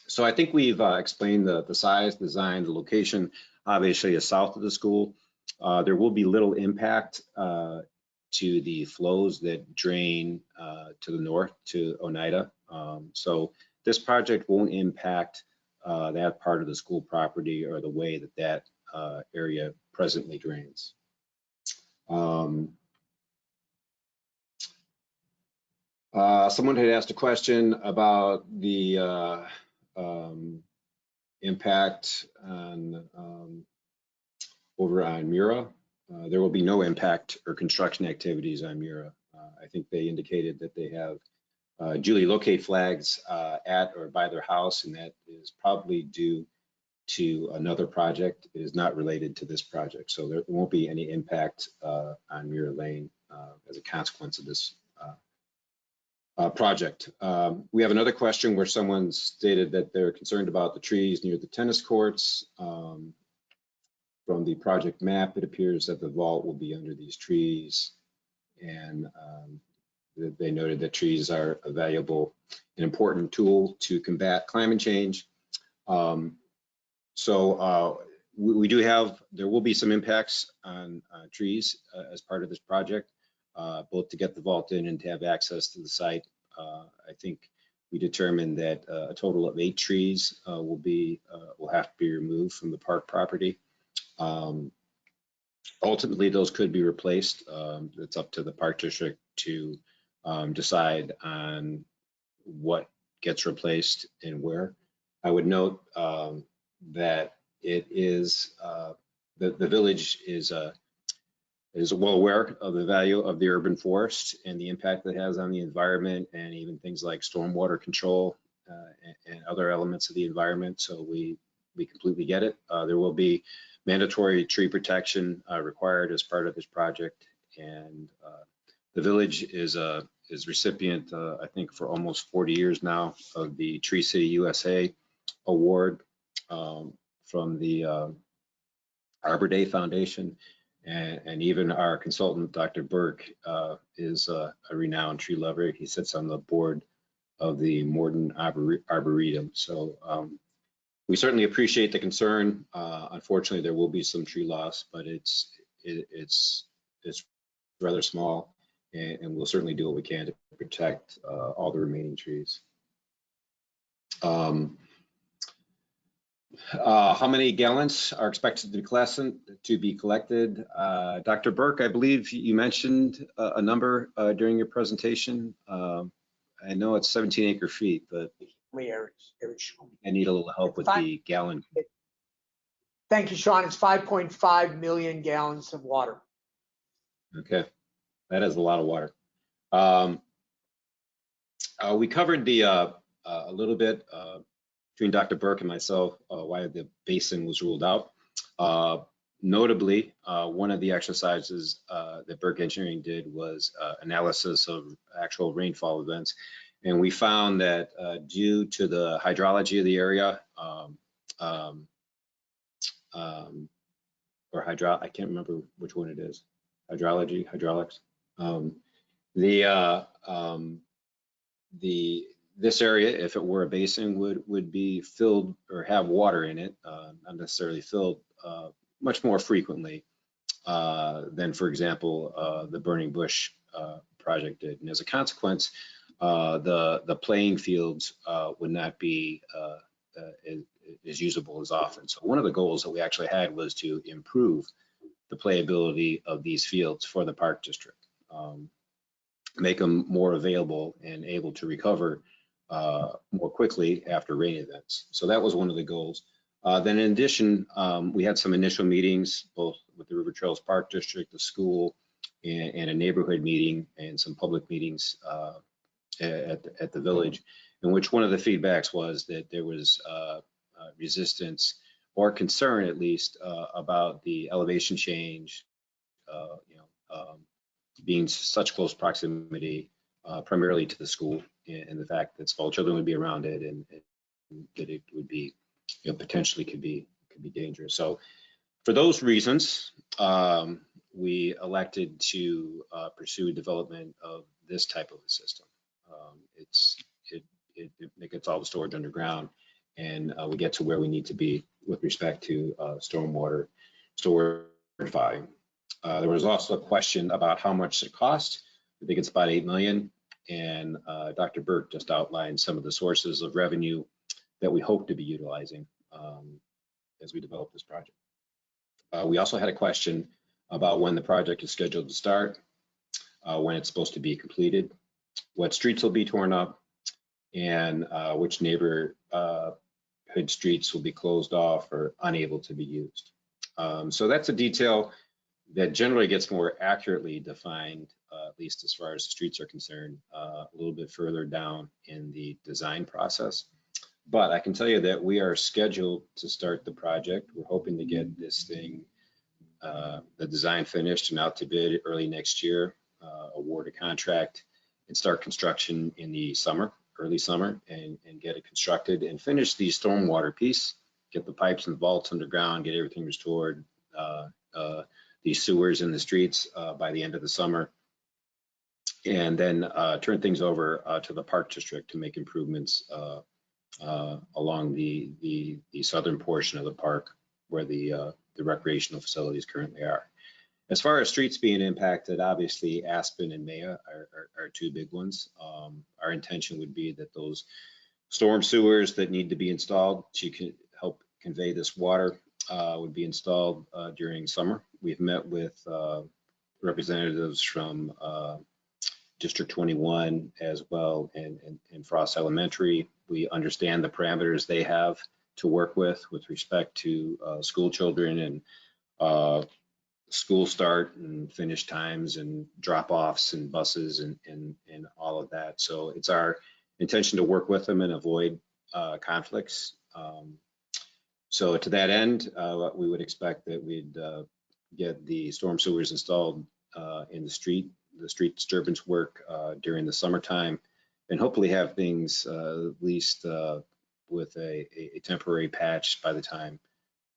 So I think we've explained the size, design, the location. Obviously, is south of the school. There will be little impact to the flows that drain to the north to Oneida. So this project won't impact that part of the school property or the way that that area presently drains. Someone had asked a question about the impact on over on Mura. There will be no impact or construction activities on Mura. I think they indicated that they have duly locate flags at or by their house, and that is probably due to another project. It is not related to this project, so there won't be any impact on Mura Lane as a consequence of this project. We have another question where someone stated that they're concerned about the trees near the tennis courts. From the project map, it appears that the vault will be under these trees, and they noted that trees are a valuable and important tool to combat climate change. We do have, there will be some impacts on trees as part of this project, both to get the vault in and to have access to the site. I think we determined that a total of 8 trees will have to be removed from the park property. Ultimately, those could be replaced. It's up to the park district to decide on what gets replaced and where. I would note that it is the village is well aware of the value of the urban forest and the impact that it has on the environment, and even things like stormwater control and other elements of the environment. So we completely get it. There will be mandatory tree protection required as part of this project, and the village is recipient, I think, for almost 40 years now, of the Tree City USA award from the Arbor Day Foundation, and even our consultant, Dr. Burke, is a renowned tree lover. He sits on the board of the Morton Arboretum. So we certainly appreciate the concern. Unfortunately, there will be some tree loss, but it's rather small, and we'll certainly do what we can to protect all the remaining trees. How many gallons are expected to be collected? Dr. Burke, I believe you mentioned a number during your presentation. I know it's 17 acre feet, but I need a little help with the gallon. Thank you, Sean. It's 5.5 million gallons of water. Okay, that is a lot of water. We covered the a little bit between Dr. Burke and myself why the basin was ruled out. Notably, one of the exercises that Burke Engineering did was analysis of actual rainfall events. And we found that due to the hydrology of the area, I can't remember which one it is, hydraulics. This area, if it were a basin, would be filled or have water in it, not necessarily filled, much more frequently than, for example, the Burning Bush project did. And as a consequence, the playing fields would not be as usable as often. So one of the goals that we actually had was to improve the playability of these fields for the park district, make them more available and able to recover more quickly after rain events. So that was one of the goals. Then in addition, we had some initial meetings, both with the River Trails Park District, the school, and a neighborhood meeting, and some public meetings at the village, in which one of the feedbacks was that there was resistance or concern, at least, about the elevation change, being such close proximity, primarily to the school, and the fact that small children would be around it, and that it would be, potentially could be dangerous. So for those reasons, we elected to pursue development of this type of a system. It gets all the storage underground, and we get to where we need to be with respect to stormwater storage volume. There was also a question about how much it cost. I think it's about $8 million, and Dr. Burke just outlined some of the sources of revenue that we hope to be utilizing as we develop this project. We also had a question about when the project is scheduled to start, when it's supposed to be completed, what streets will be torn up, and which neighborhood streets will be closed off or unable to be used. So that's a detail that generally gets more accurately defined, at least as far as the streets are concerned, a little bit further down in the design process. But I can tell you that we are scheduled to start the project. We're hoping to get this thing, the design finished and out to bid early next year, award a contract, and start construction in the summer, early summer, and get it constructed and finish the stormwater piece, get the pipes and vaults underground, get everything restored, the sewers in the streets by the end of the summer, and then turn things over to the park district to make improvements along the southern portion of the park where the recreational facilities currently are. As far as streets being impacted, obviously Aspen and Maya are two big ones. Our intention would be that those storm sewers that need to be installed to help convey this water would be installed during summer. We've met with representatives from District 21 as well, and Frost Elementary. We understand the parameters they have to work with respect to school children and school start and finish times and drop-offs and buses and all of that. So it's our intention to work with them and avoid conflicts. So to that end, we would expect that we'd get the storm sewers installed in the street disturbance work during the summertime, and hopefully have things at least with a temporary patch by the time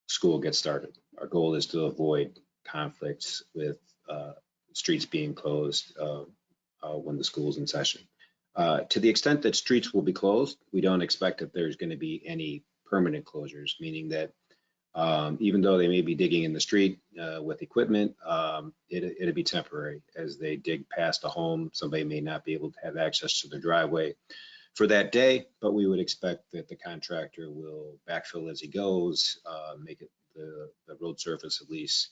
school gets started. Our goal is to avoid conflicts with streets being closed when the school's in session. To the extent that streets will be closed, we don't expect that there's going to be any permanent closures, meaning that even though they may be digging in the street with equipment, it'll be temporary. As they dig past a home, somebody may not be able to have access to their driveway for that day, but we would expect that the contractor will backfill as he goes, make it the road surface at least,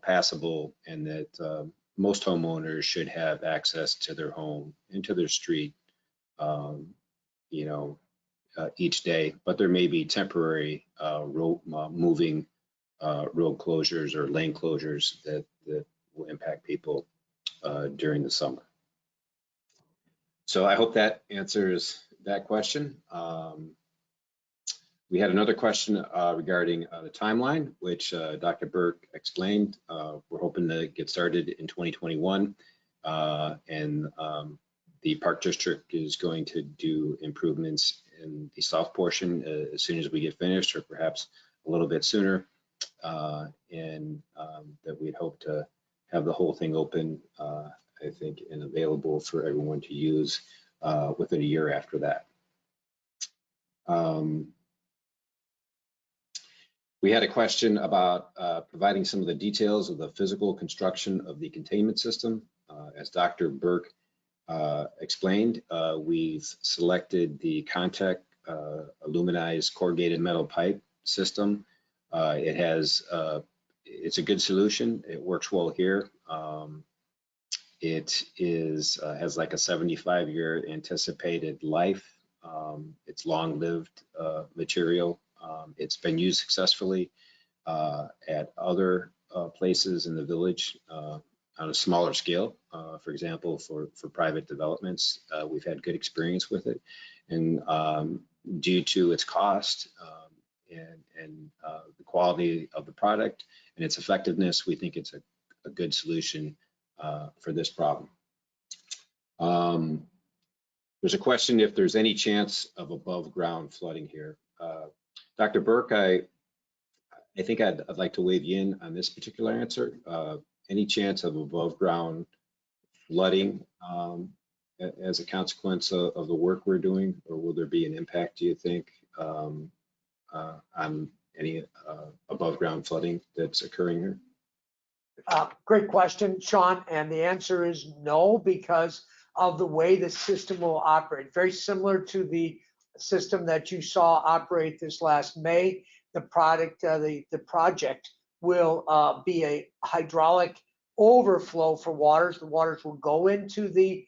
passable, and that most homeowners should have access to their home and to their street, each day. But there may be temporary moving road closures or lane closures that will impact people during the summer. So I hope that answers that question. We had another question regarding the timeline, which Dr. Burke explained. We're hoping to get started in 2021, and the Park District is going to do improvements in the south portion as soon as we get finished, or perhaps a little bit sooner, and that we'd hope to have the whole thing open, I think, and available for everyone to use within a year after that. We had a question about providing some of the details of the physical construction of the containment system. As Dr. Burke explained, we've selected the contact aluminized corrugated metal pipe system. It has it's a good solution. It works well here. It has like a 75-year anticipated life. It's long-lived material. It's been used successfully at other places in the village on a smaller scale. For example, for private developments, we've had good experience with it. And due to its cost and the quality of the product and its effectiveness, we think it's a good solution for this problem. There's a question if there's any chance of above ground flooding here. Dr. Burke, I think I'd like to weigh in on this particular answer. Any chance of above ground flooding as a consequence of the work we're doing, or will there be an impact, do you think, on any above ground flooding that's occurring here? Great question, Sean, and the answer is no, because of the way the system will operate. Very similar to the system that you saw operate this last May. The project will be a hydraulic overflow for waters. The waters will go into the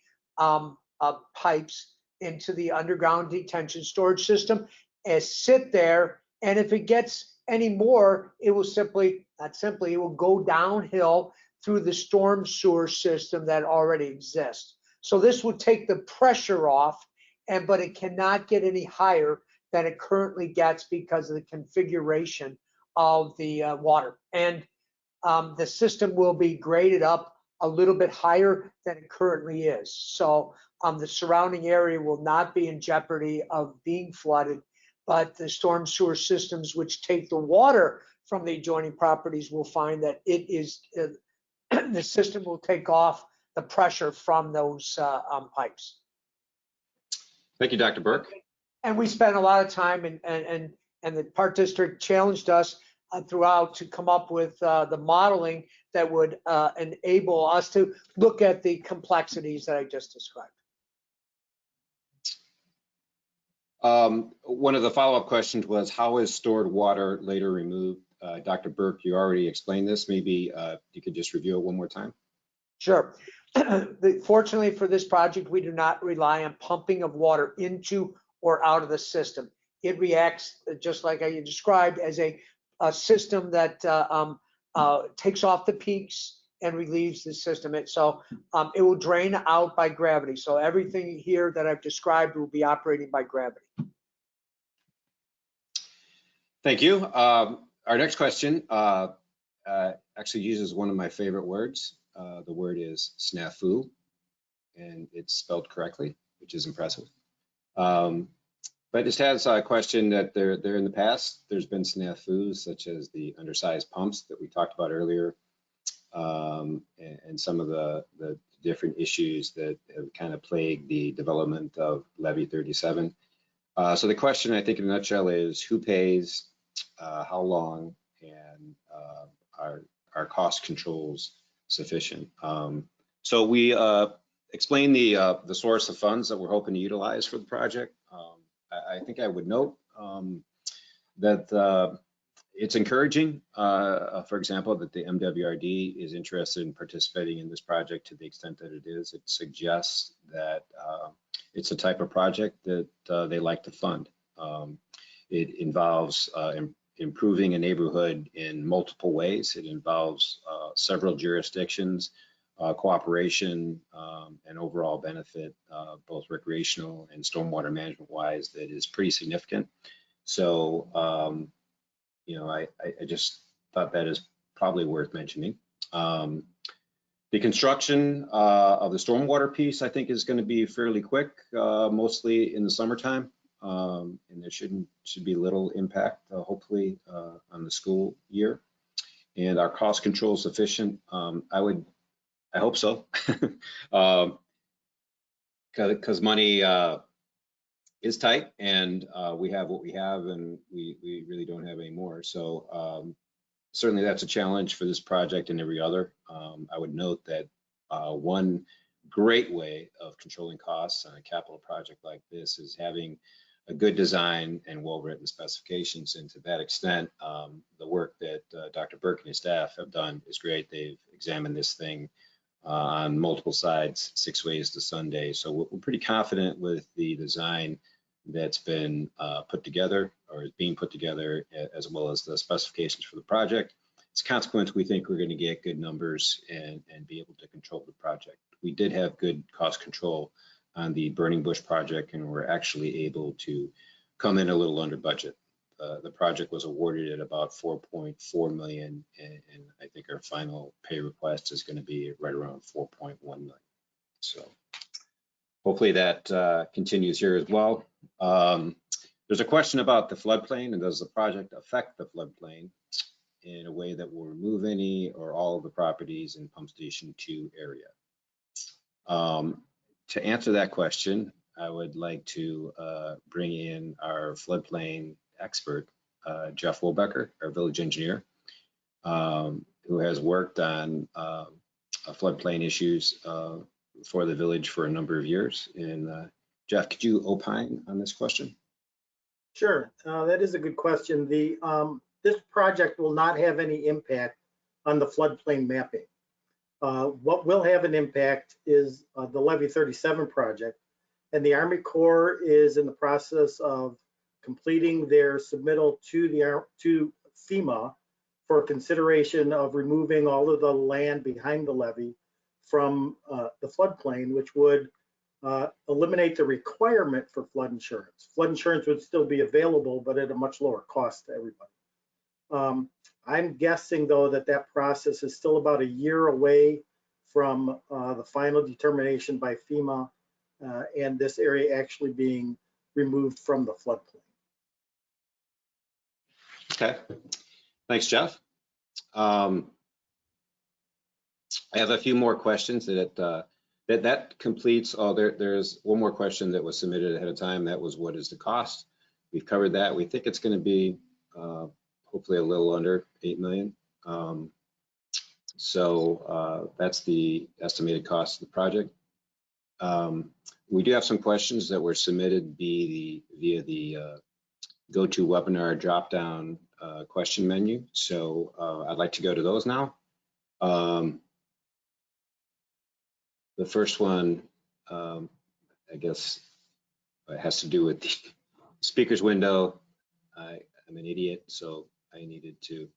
pipes into the underground detention storage system and sit there. And if it gets any more, it will it will go downhill through the storm sewer system that already exists. So this would take the pressure off, but it cannot get any higher than it currently gets because of the configuration of the water. And the system will be graded up a little bit higher than it currently is. So the surrounding area will not be in jeopardy of being flooded, but the storm sewer systems which take the water from the adjoining properties will find that it is, the system will take off the pressure from those pipes. Thank you, Dr. Burke. And we spent a lot of time, and the Park District challenged us throughout to come up with the modeling that would enable us to look at the complexities that I just described. One of the follow-up questions was, how is stored water later removed? Dr. Burke, you already explained this. Maybe you could just review it one more time. Sure. Fortunately for this project, we do not rely on pumping of water into or out of the system. It reacts just like I described as a system that takes off the peaks and relieves the system. It will drain out by gravity. So everything here that I've described will be operating by gravity. Thank you. Our next question actually uses one of my favorite words. The word is snafu, and it's spelled correctly, which is impressive. But it has a question that there in the past, there's been snafus such as the undersized pumps that we talked about earlier, and some of the different issues that have kind of plagued the development of Levy 37. So the question, I think in a nutshell, is who pays, how long, and are cost controls sufficient? So we explain the source of funds that we're hoping to utilize for the project. I think I would note that it's encouraging, for example, that the MWRD is interested in participating in this project to the extent that it is. It suggests that it's a type of project that they like to fund. It involves improving a neighborhood in multiple ways. It involves several jurisdictions, cooperation, and overall benefit, both recreational and stormwater management wise, that is pretty significant. So, you know, I just thought that is probably worth mentioning. The construction of the stormwater piece, I think, is going to be fairly quick, mostly in the summertime, and there should be little impact, hopefully, on the school year. And our cost control is sufficient. I hope so, because money is tight, and we have what we have, and we really don't have any more. So certainly that's a challenge for this project and every other. I would note that one great way of controlling costs on a capital project like this is having a good design and well-written specifications. And to that extent, the work that Dr. Burke and his staff have done is great. They've examined this thing on multiple sides, 6 ways to Sunday. So we're pretty confident with the design that's been put together or is being put together, as well as the specifications for the project. As a consequence, we think we're going to get good numbers and be able to control the project. We did have good cost control on the Burning Bush project, and we're actually able to come in a little under budget. The project was awarded at about 4.4 million, and I think our final pay request is going to be right around 4.1 million. So hopefully that continues here as well. There's a question about the floodplain, and does the project affect the floodplain in a way that will remove any or all of the properties in Pump Station 2 area? To answer that question, I would like to bring in our floodplain expert, Jeff Wolbecker, our village engineer, who has worked on floodplain issues for the village for a number of years. And Jeff, could you opine on this question? Sure, that is a good question. This project will not have any impact on the floodplain mapping. What will have an impact is the Levy 37 project, and the Army Corps is in the process of completing their submittal to FEMA for consideration of removing all of the land behind the levee from the floodplain, which would eliminate the requirement for flood insurance. Flood insurance would still be available, but at a much lower cost to everybody. I'm guessing, though, that process is still about a year away from the final determination by FEMA and this area actually being removed from the floodplain. Okay, thanks, Jeff. I have a few more questions that completes. Oh, there's one more question that was submitted ahead of time. That was, what is the cost? We've covered that. We think it's going to be hopefully a little under 8 million. So that's the estimated cost of the project. We do have some questions that were submitted via the GoToWebinar drop-down question menu. So I'd like to go to those now. The first one, I guess, has to do with the speaker's window. I'm an idiot, so I needed to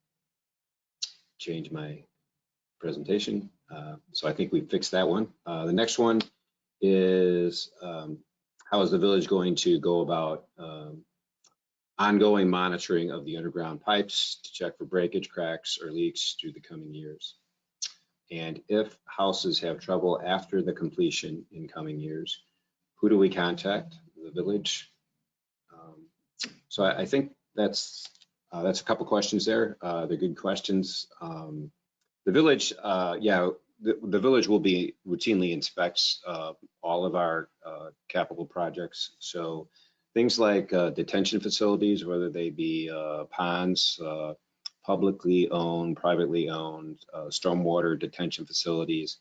change my presentation. So I think we fixed that one. The next one is, how is the village going to go about ongoing monitoring of the underground pipes to check for breakage, cracks, or leaks through the coming years? And if houses have trouble after the completion in coming years, who do we contact? The village? So I think that's a couple questions there. They're good questions. The village, the village will be routinely inspects all of our capital projects. So things like detention facilities, whether they be ponds, publicly owned, privately owned, stormwater detention facilities,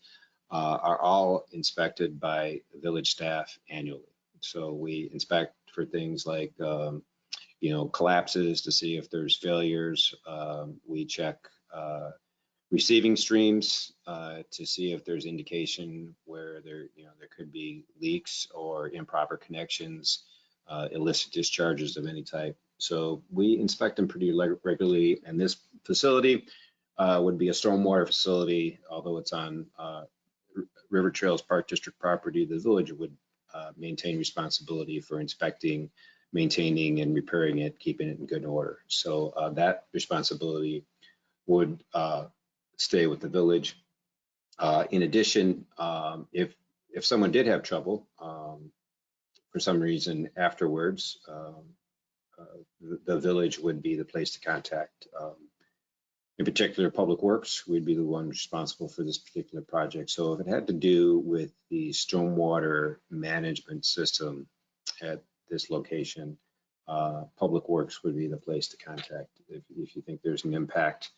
are all inspected by village staff annually. So we inspect for things like collapses to see if there's failures. We check receiving streams to see if there's indication where there could be leaks or improper connections, illicit discharges of any type. So we inspect them pretty regularly, and this facility would be a stormwater facility, although it's on River Trails Park District property. The village would maintain responsibility for inspecting, maintaining, and repairing it, keeping it in good order. So that responsibility would stay with the village. In addition, if someone did have trouble for some reason afterwards, the village would be the place to contact. In particular, Public Works would be the one responsible for this particular project. So if it had to do with the stormwater management system at this location, Public Works would be the place to contact if you think there's an impact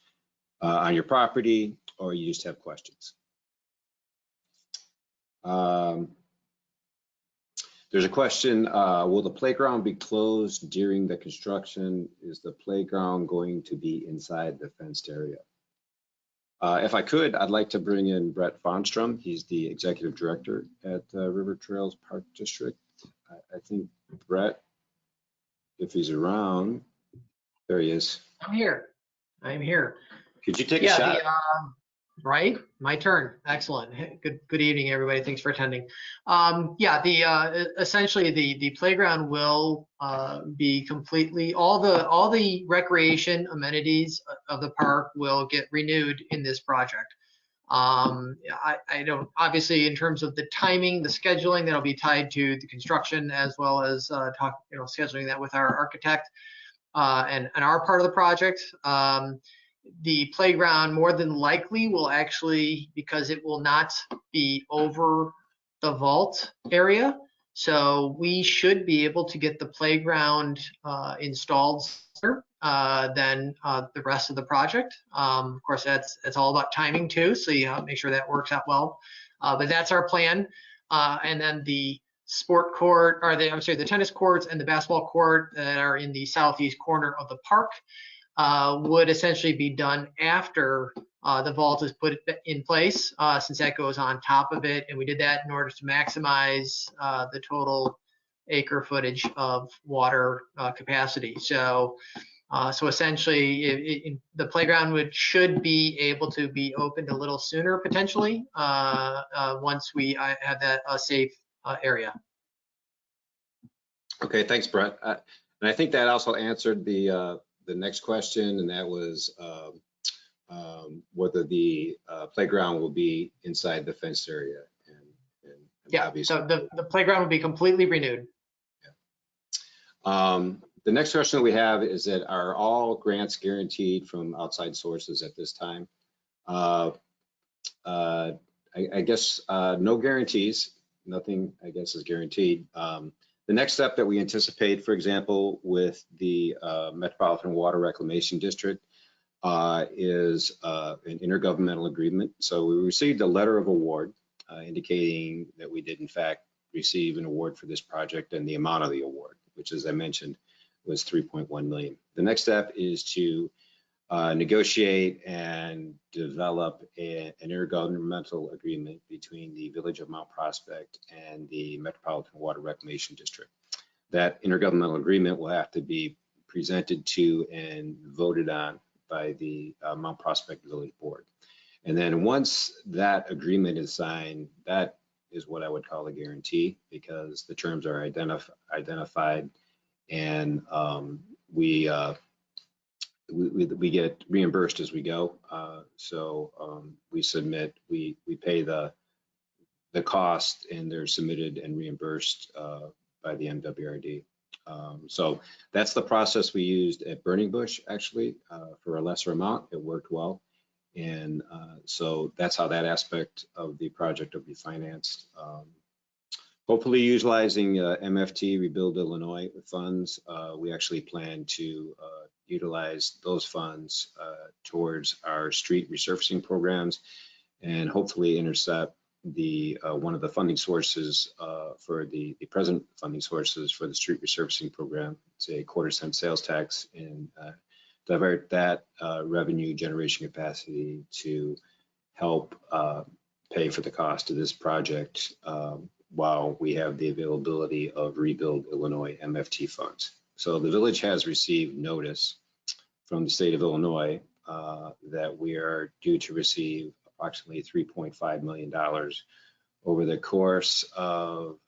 on your property or you just have questions. There's There's a question, will the playground be closed during the construction? Is the playground going to be inside the fenced area? If I could, I'd like to bring in Brett Fonstrom. He's the executive director at River Trails Park District. I think Brett, if he's around, there he is. I'm here. I'm here. Could you take a shot? Right, my turn. Excellent. Good evening, everybody. Thanks for attending. Essentially the playground will be completely all the recreation amenities of the park will get renewed in this project. I don't, obviously in terms of the timing, the scheduling, that'll be tied to the construction as well as scheduling that with our architect and our part of the project. The playground more than likely will actually, because it will not be over the vault area, so we should be able to get the playground installed sooner than the rest of the project. Of course, it's all about timing too, so you have to make sure that works out well. But that's our plan. And then the sport court, or the tennis courts and the basketball court that are in the southeast corner of the park would essentially be done after the vault is put in place, since that goes on top of it. And we did that in order to maximize the total acre footage of water capacity. So essentially the playground should be able to be opened a little sooner potentially once we have that safe area. Okay, thanks, Brett. And I think that also answered the next question, and that was whether the playground will be inside the fenced area. And yeah, so the playground will be completely renewed. Yeah. The next question that we have is that are all grants guaranteed from outside sources at this time? I guess no guarantees. Nothing, I guess, is guaranteed. The next step that we anticipate, for example, with the Metropolitan Water Reclamation District is an intergovernmental agreement. So we received a letter of award indicating that we did in fact receive an award for this project, and the amount of the award, which as I mentioned was $3.1 million. The next step is to negotiate and develop an intergovernmental agreement between the Village of Mount Prospect and the Metropolitan Water Reclamation District. That intergovernmental agreement will have to be presented to and voted on by the Mount Prospect Village Board. And then once that agreement is signed, that is what I would call a guarantee, because the terms are identified, and we get reimbursed as we go. We submit, we pay the cost, and they're submitted and reimbursed by the MWRD. So that's the process we used at Burning Bush, actually, for a lesser amount. It worked well. And so that's how that aspect of the project will be financed. Hopefully utilizing MFT, Rebuild Illinois funds. We actually plan to utilize those funds towards our street resurfacing programs, and hopefully intercept the one of the funding sources for the present funding sources for the street resurfacing program. It's a 1/4-cent sales tax, and divert that revenue generation capacity to help pay for the cost of this project while we have the availability of Rebuild Illinois MFT funds. So the village has received notice from the state of Illinois that we are due to receive approximately $3.5 million over the course of,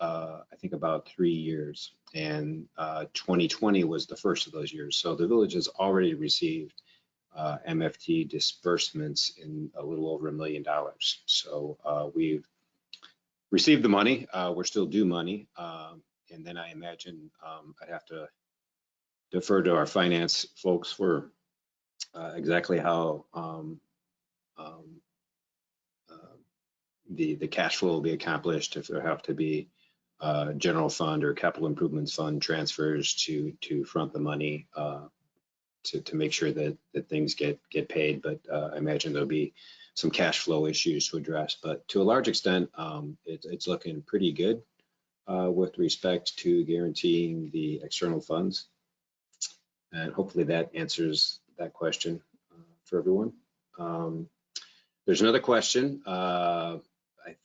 I think, about 3 years. And 2020 was the first of those years. So the village has already received MFT disbursements in a little over $1 million. So we've received the money. We're still due money. And then I imagine I'd have to defer to our finance folks for exactly how the cash flow will be accomplished, if there have to be general fund or capital improvements fund transfers to front the money to make sure that things get paid. But I imagine there'll be some cash flow issues to address. But to a large extent, it's looking pretty good with respect to guaranteeing the external funds. And hopefully that answers that question for everyone. There's another question. I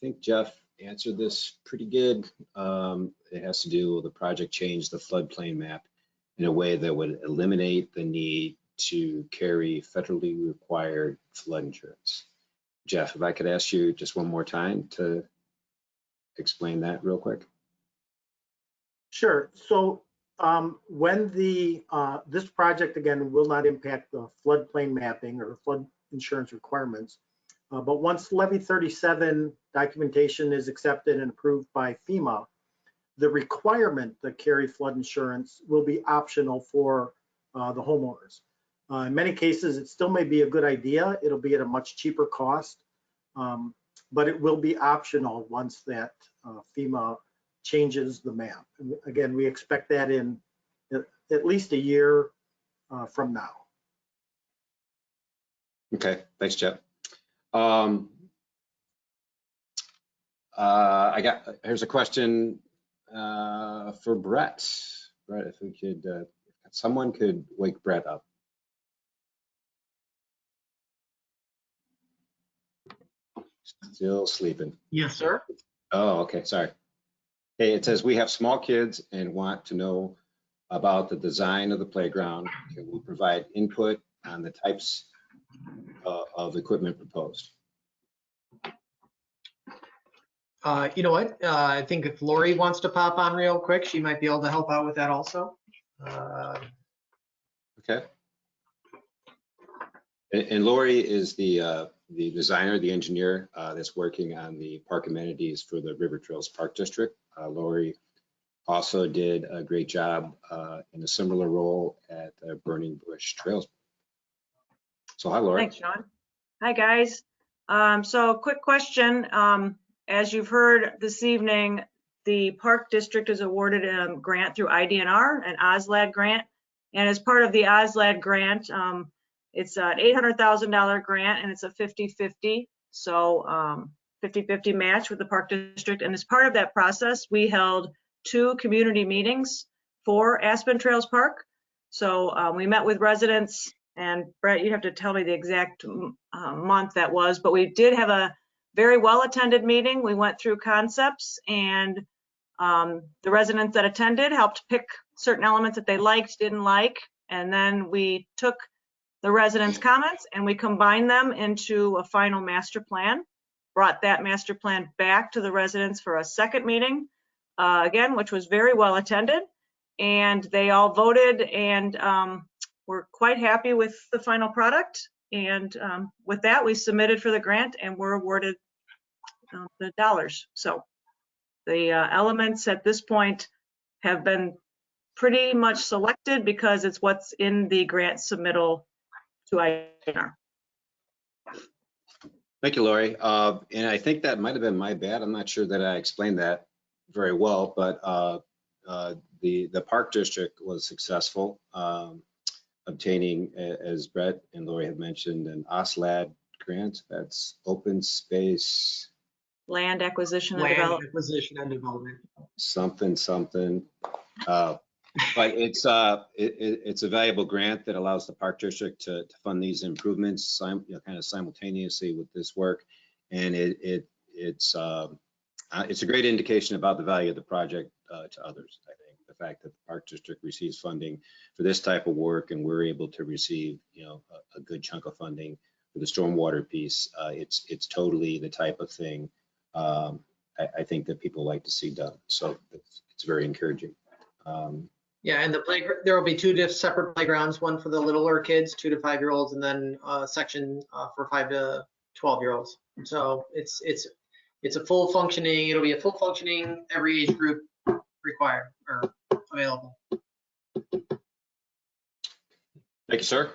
think Jeff answered this pretty good. It has to do with the project change the floodplain map in a way that would eliminate the need to carry federally required flood insurance. Jeff, if I could ask you just one more time to explain that real quick. Sure. So when this project, again, will not impact the floodplain mapping or flood insurance requirements, but once Levy 37 documentation is accepted and approved by FEMA, the requirement to carry flood insurance will be optional for the homeowners. In many cases, it still may be a good idea. It'll be at a much cheaper cost, but it will be optional once that FEMA changes the map. And again, we expect that in at least a year from now. Okay, thanks, Jeff. Here's a question for Brett. Brett, if we could, if someone could wake Brett up. Still sleeping. Yes, sir. Oh, okay, sorry. Hey, it says we have small kids and want to know about the design of the playground. Can we provide input on the types of equipment proposed? You know what? I think if Lori wants to pop on real quick, she might be able to help out with that also. Okay. And Lori is the designer, the engineer that's working on the park amenities for the River Trails Park District. Lori also did a great job in a similar role at Burning Bush Trails. So hi, Lori. Thanks, Sean. Hi, guys. So quick question. As you've heard this evening, the Park District is awarded a grant through IDNR, an OSLAD grant. And as part of the OSLAD grant, it's an $800,000 grant and it's a 50-50. So 50-50 match with the Park District. And as part of that process, we held 2 community meetings for Aspen Trails Park. So we met with residents, and Brett, you have to tell me the exact month that was, but we did have a very well-attended meeting. We went through concepts, and the residents that attended helped pick certain elements that they liked, didn't like, and then we took the residents' comments and we combined them into a final master plan, brought that master plan back to the residents for a second meeting, again, which was very well attended, and they all voted, and we're quite happy with the final product. And with that, we submitted for the grant and were awarded the dollars. So the elements at this point have been pretty much selected because it's what's in the grant submittal to IDNR. Thank you, Lori. And I think that might have been my bad. I'm not sure that I explained that very well, but the Park District was successful obtaining, as Brett and Lori have mentioned, an OSLAD grant. That's open space. Land acquisition and Land development. acquisition and development. Something. But it's a valuable grant that allows the Park District to fund these improvements kind of simultaneously with this work, and it's a great indication about the value of the project to others. I think the fact that the Park District receives funding for this type of work, and we're able to receive a good chunk of funding for the stormwater piece, it's totally the type of thing I think that people like to see done. So it's very encouraging. Yeah, and there will be 2 separate playgrounds, one for the littler kids, 2 to 5-year-olds, and then a section for 5 to 12-year-olds. So it's a full functioning. It'll be a full functioning every age group required or available. Thank you, sir.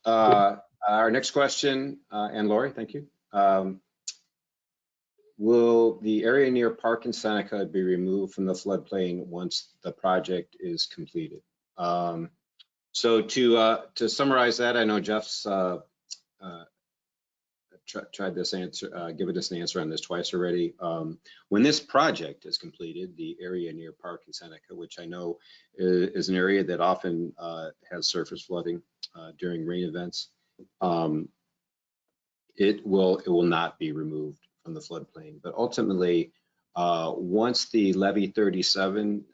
Our next question, and Lori, thank you. Will the area near Park and Seneca be removed from the floodplain once the project is completed? So to summarize that, I know Jeff's tried this answer, given us an answer on this twice already. When this project is completed, the area near Park and Seneca, which I know is an area that often has surface flooding during rain events, it will not be removed from the floodplain. But ultimately, once the Levy 37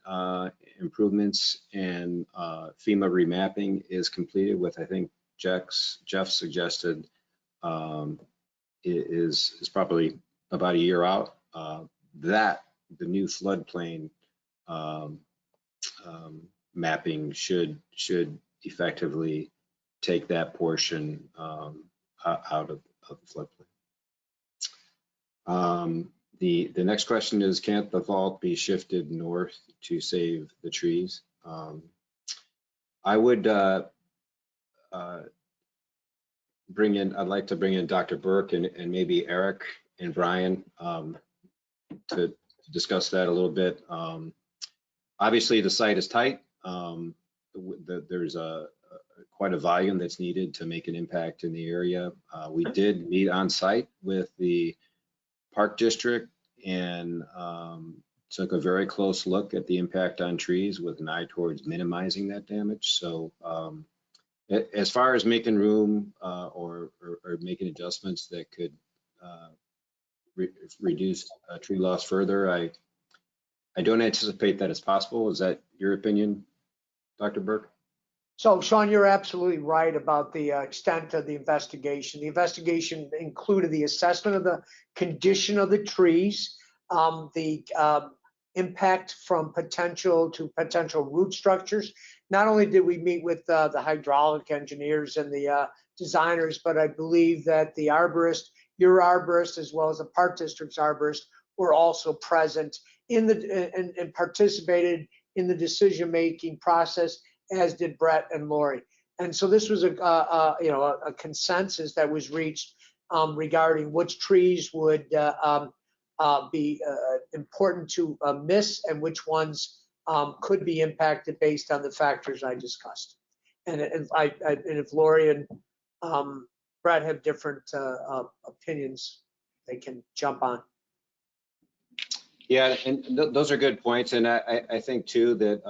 improvements and FEMA remapping is completed, with I think Jeff suggested is probably about a year out, that the new floodplain mapping should effectively take that portion out of the floodplain. The next question is, can't the vault be shifted north to save the trees? I would I'd like to bring in Dr. Burke and maybe Eric and Brian to discuss that a little bit. Obviously, the site is tight. There's quite a volume that's needed to make an impact in the area. We did meet on site with the Park District and took a very close look at the impact on trees with an eye towards minimizing that damage. So as far as making room or making adjustments that could reduce tree loss further, I don't anticipate that it's possible. Is that your opinion, Dr. Burke? So Sean, you're absolutely right about the extent of the investigation. The investigation included the assessment of the condition of the trees, the impact from potential to potential root structures. Not only did we meet with the hydraulic engineers and the designers, but I believe that the arborist, your arborist, as well as the Park District's arborist, were also present in the and participated in the decision-making process, as did Brett and Lori. And so this was a consensus that was reached regarding which trees would be important to miss and which ones could be impacted based on the factors I discussed. And if Lori and Brett have different opinions, they can jump on. Yeah, and those are good points. And I think too that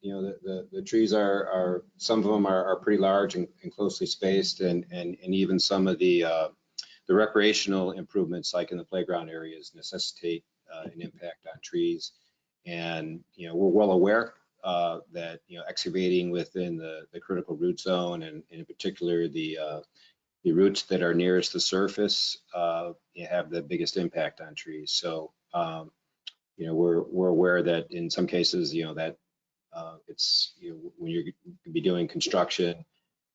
the trees are some of them are pretty large and closely spaced, and even some of the recreational improvements, like in the playground areas, necessitate an impact on trees. And we're well aware that excavating within the critical root zone, and in particular the roots that are nearest the surface, have the biggest impact on trees. So we're aware that in some cases that it's when you're going to be doing construction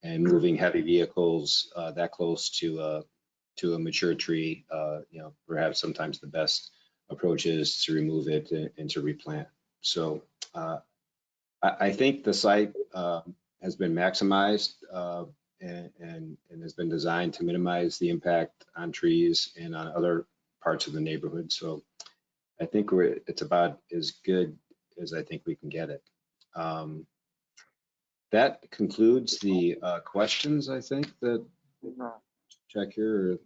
and moving heavy vehicles that close to a mature tree, perhaps sometimes the best approach is to remove it and to replant. So I think the site has been maximized and has been designed to minimize the impact on trees and on other parts of the neighborhood. So I think it's about as good as I think we can get it. That concludes the questions, I think, that check here.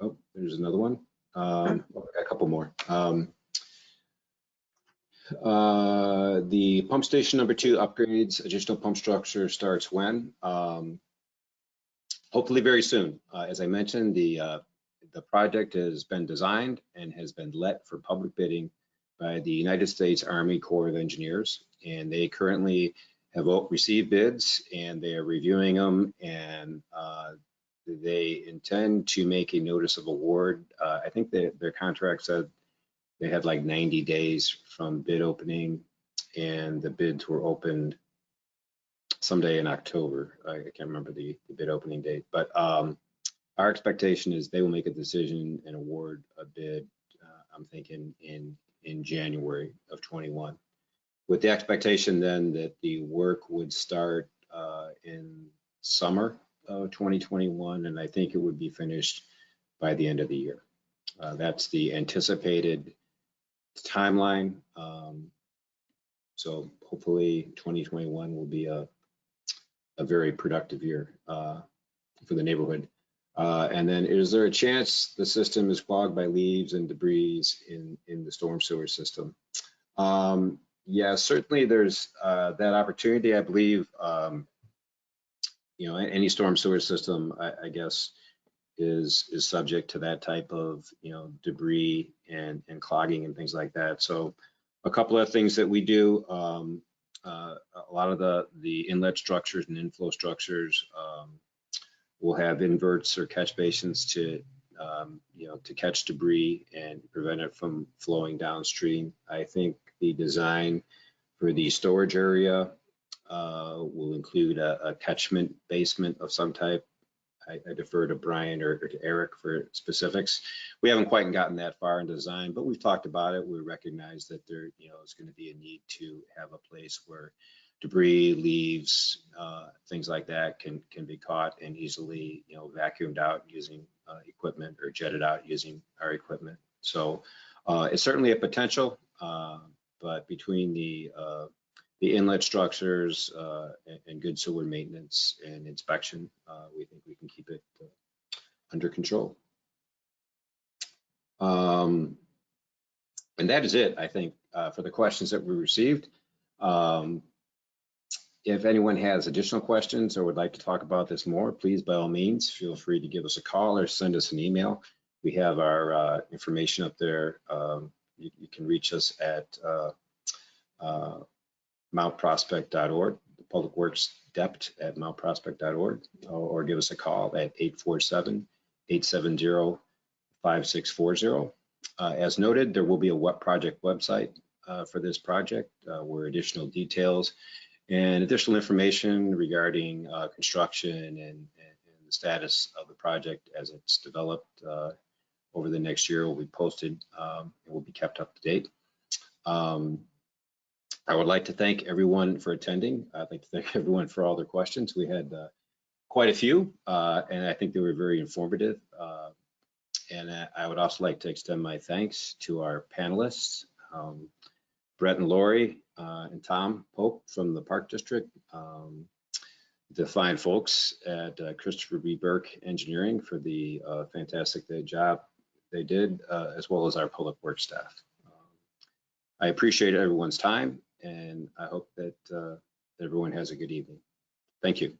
Oh, there's another one. A couple more. The pump station number 2 upgrades, additional pump structure starts when? Hopefully very soon. As I mentioned, the project has been designed and has been let for public bidding by the United States Army Corps of Engineers, and they currently have received bids and they are reviewing them, and they intend to make a notice of award. I think their contract said they had like 90 days from bid opening, and the bids were opened someday in October. I can't remember the bid opening date, but our expectation is they will make a decision and award a bid, I'm thinking in January of 21, with the expectation then that the work would start in summer of 2021, and I think it would be finished by the end of the year. That's the anticipated timeline. So hopefully 2021 will be a very productive year for the neighborhood. And then, is there a chance the system is clogged by leaves and debris in the storm sewer system? Yeah, certainly there's that opportunity. I believe, any storm sewer system, I guess, is subject to that type of, debris and clogging and things like that. So a couple of things that we do, a lot of the inlet structures and inflow structures will have inverts or catch basins to catch debris and prevent it from flowing downstream. I think the design for the storage area will include a catchment basement of some type. I defer to Brian or to Eric for specifics. We haven't quite gotten that far in design, but we've talked about it. We recognize that there, is going to be a need to have a place where debris, leaves, things like that can be caught and easily, vacuumed out using equipment or jetted out using our equipment. So it's certainly a potential, but between the inlet structures and good sewer maintenance and inspection, we think we can keep it under control. And that is it, I think, for the questions that we received. If anyone has additional questions or would like to talk about this more, please, by all means, feel free to give us a call or send us an email. We have our information up there. You can reach us at mountprospect.org, the Public Works Dept at mountprospect.org, or give us a call at 847-870-5640. As noted, there will be a project website for this project where additional details and additional information regarding construction and the status of the project as it's developed over the next year will be posted and will be kept up to date. I would like to thank everyone for attending. I'd like to thank everyone for all their questions. We had quite a few, and I think they were very informative. And I would also like to extend my thanks to our panelists, Brett and Lori and Tom Pope from the Park District, the fine folks at Christopher B. Burke Engineering for the fantastic job they did, as well as our public works staff. I appreciate everyone's time, and I hope that everyone has a good evening. Thank you.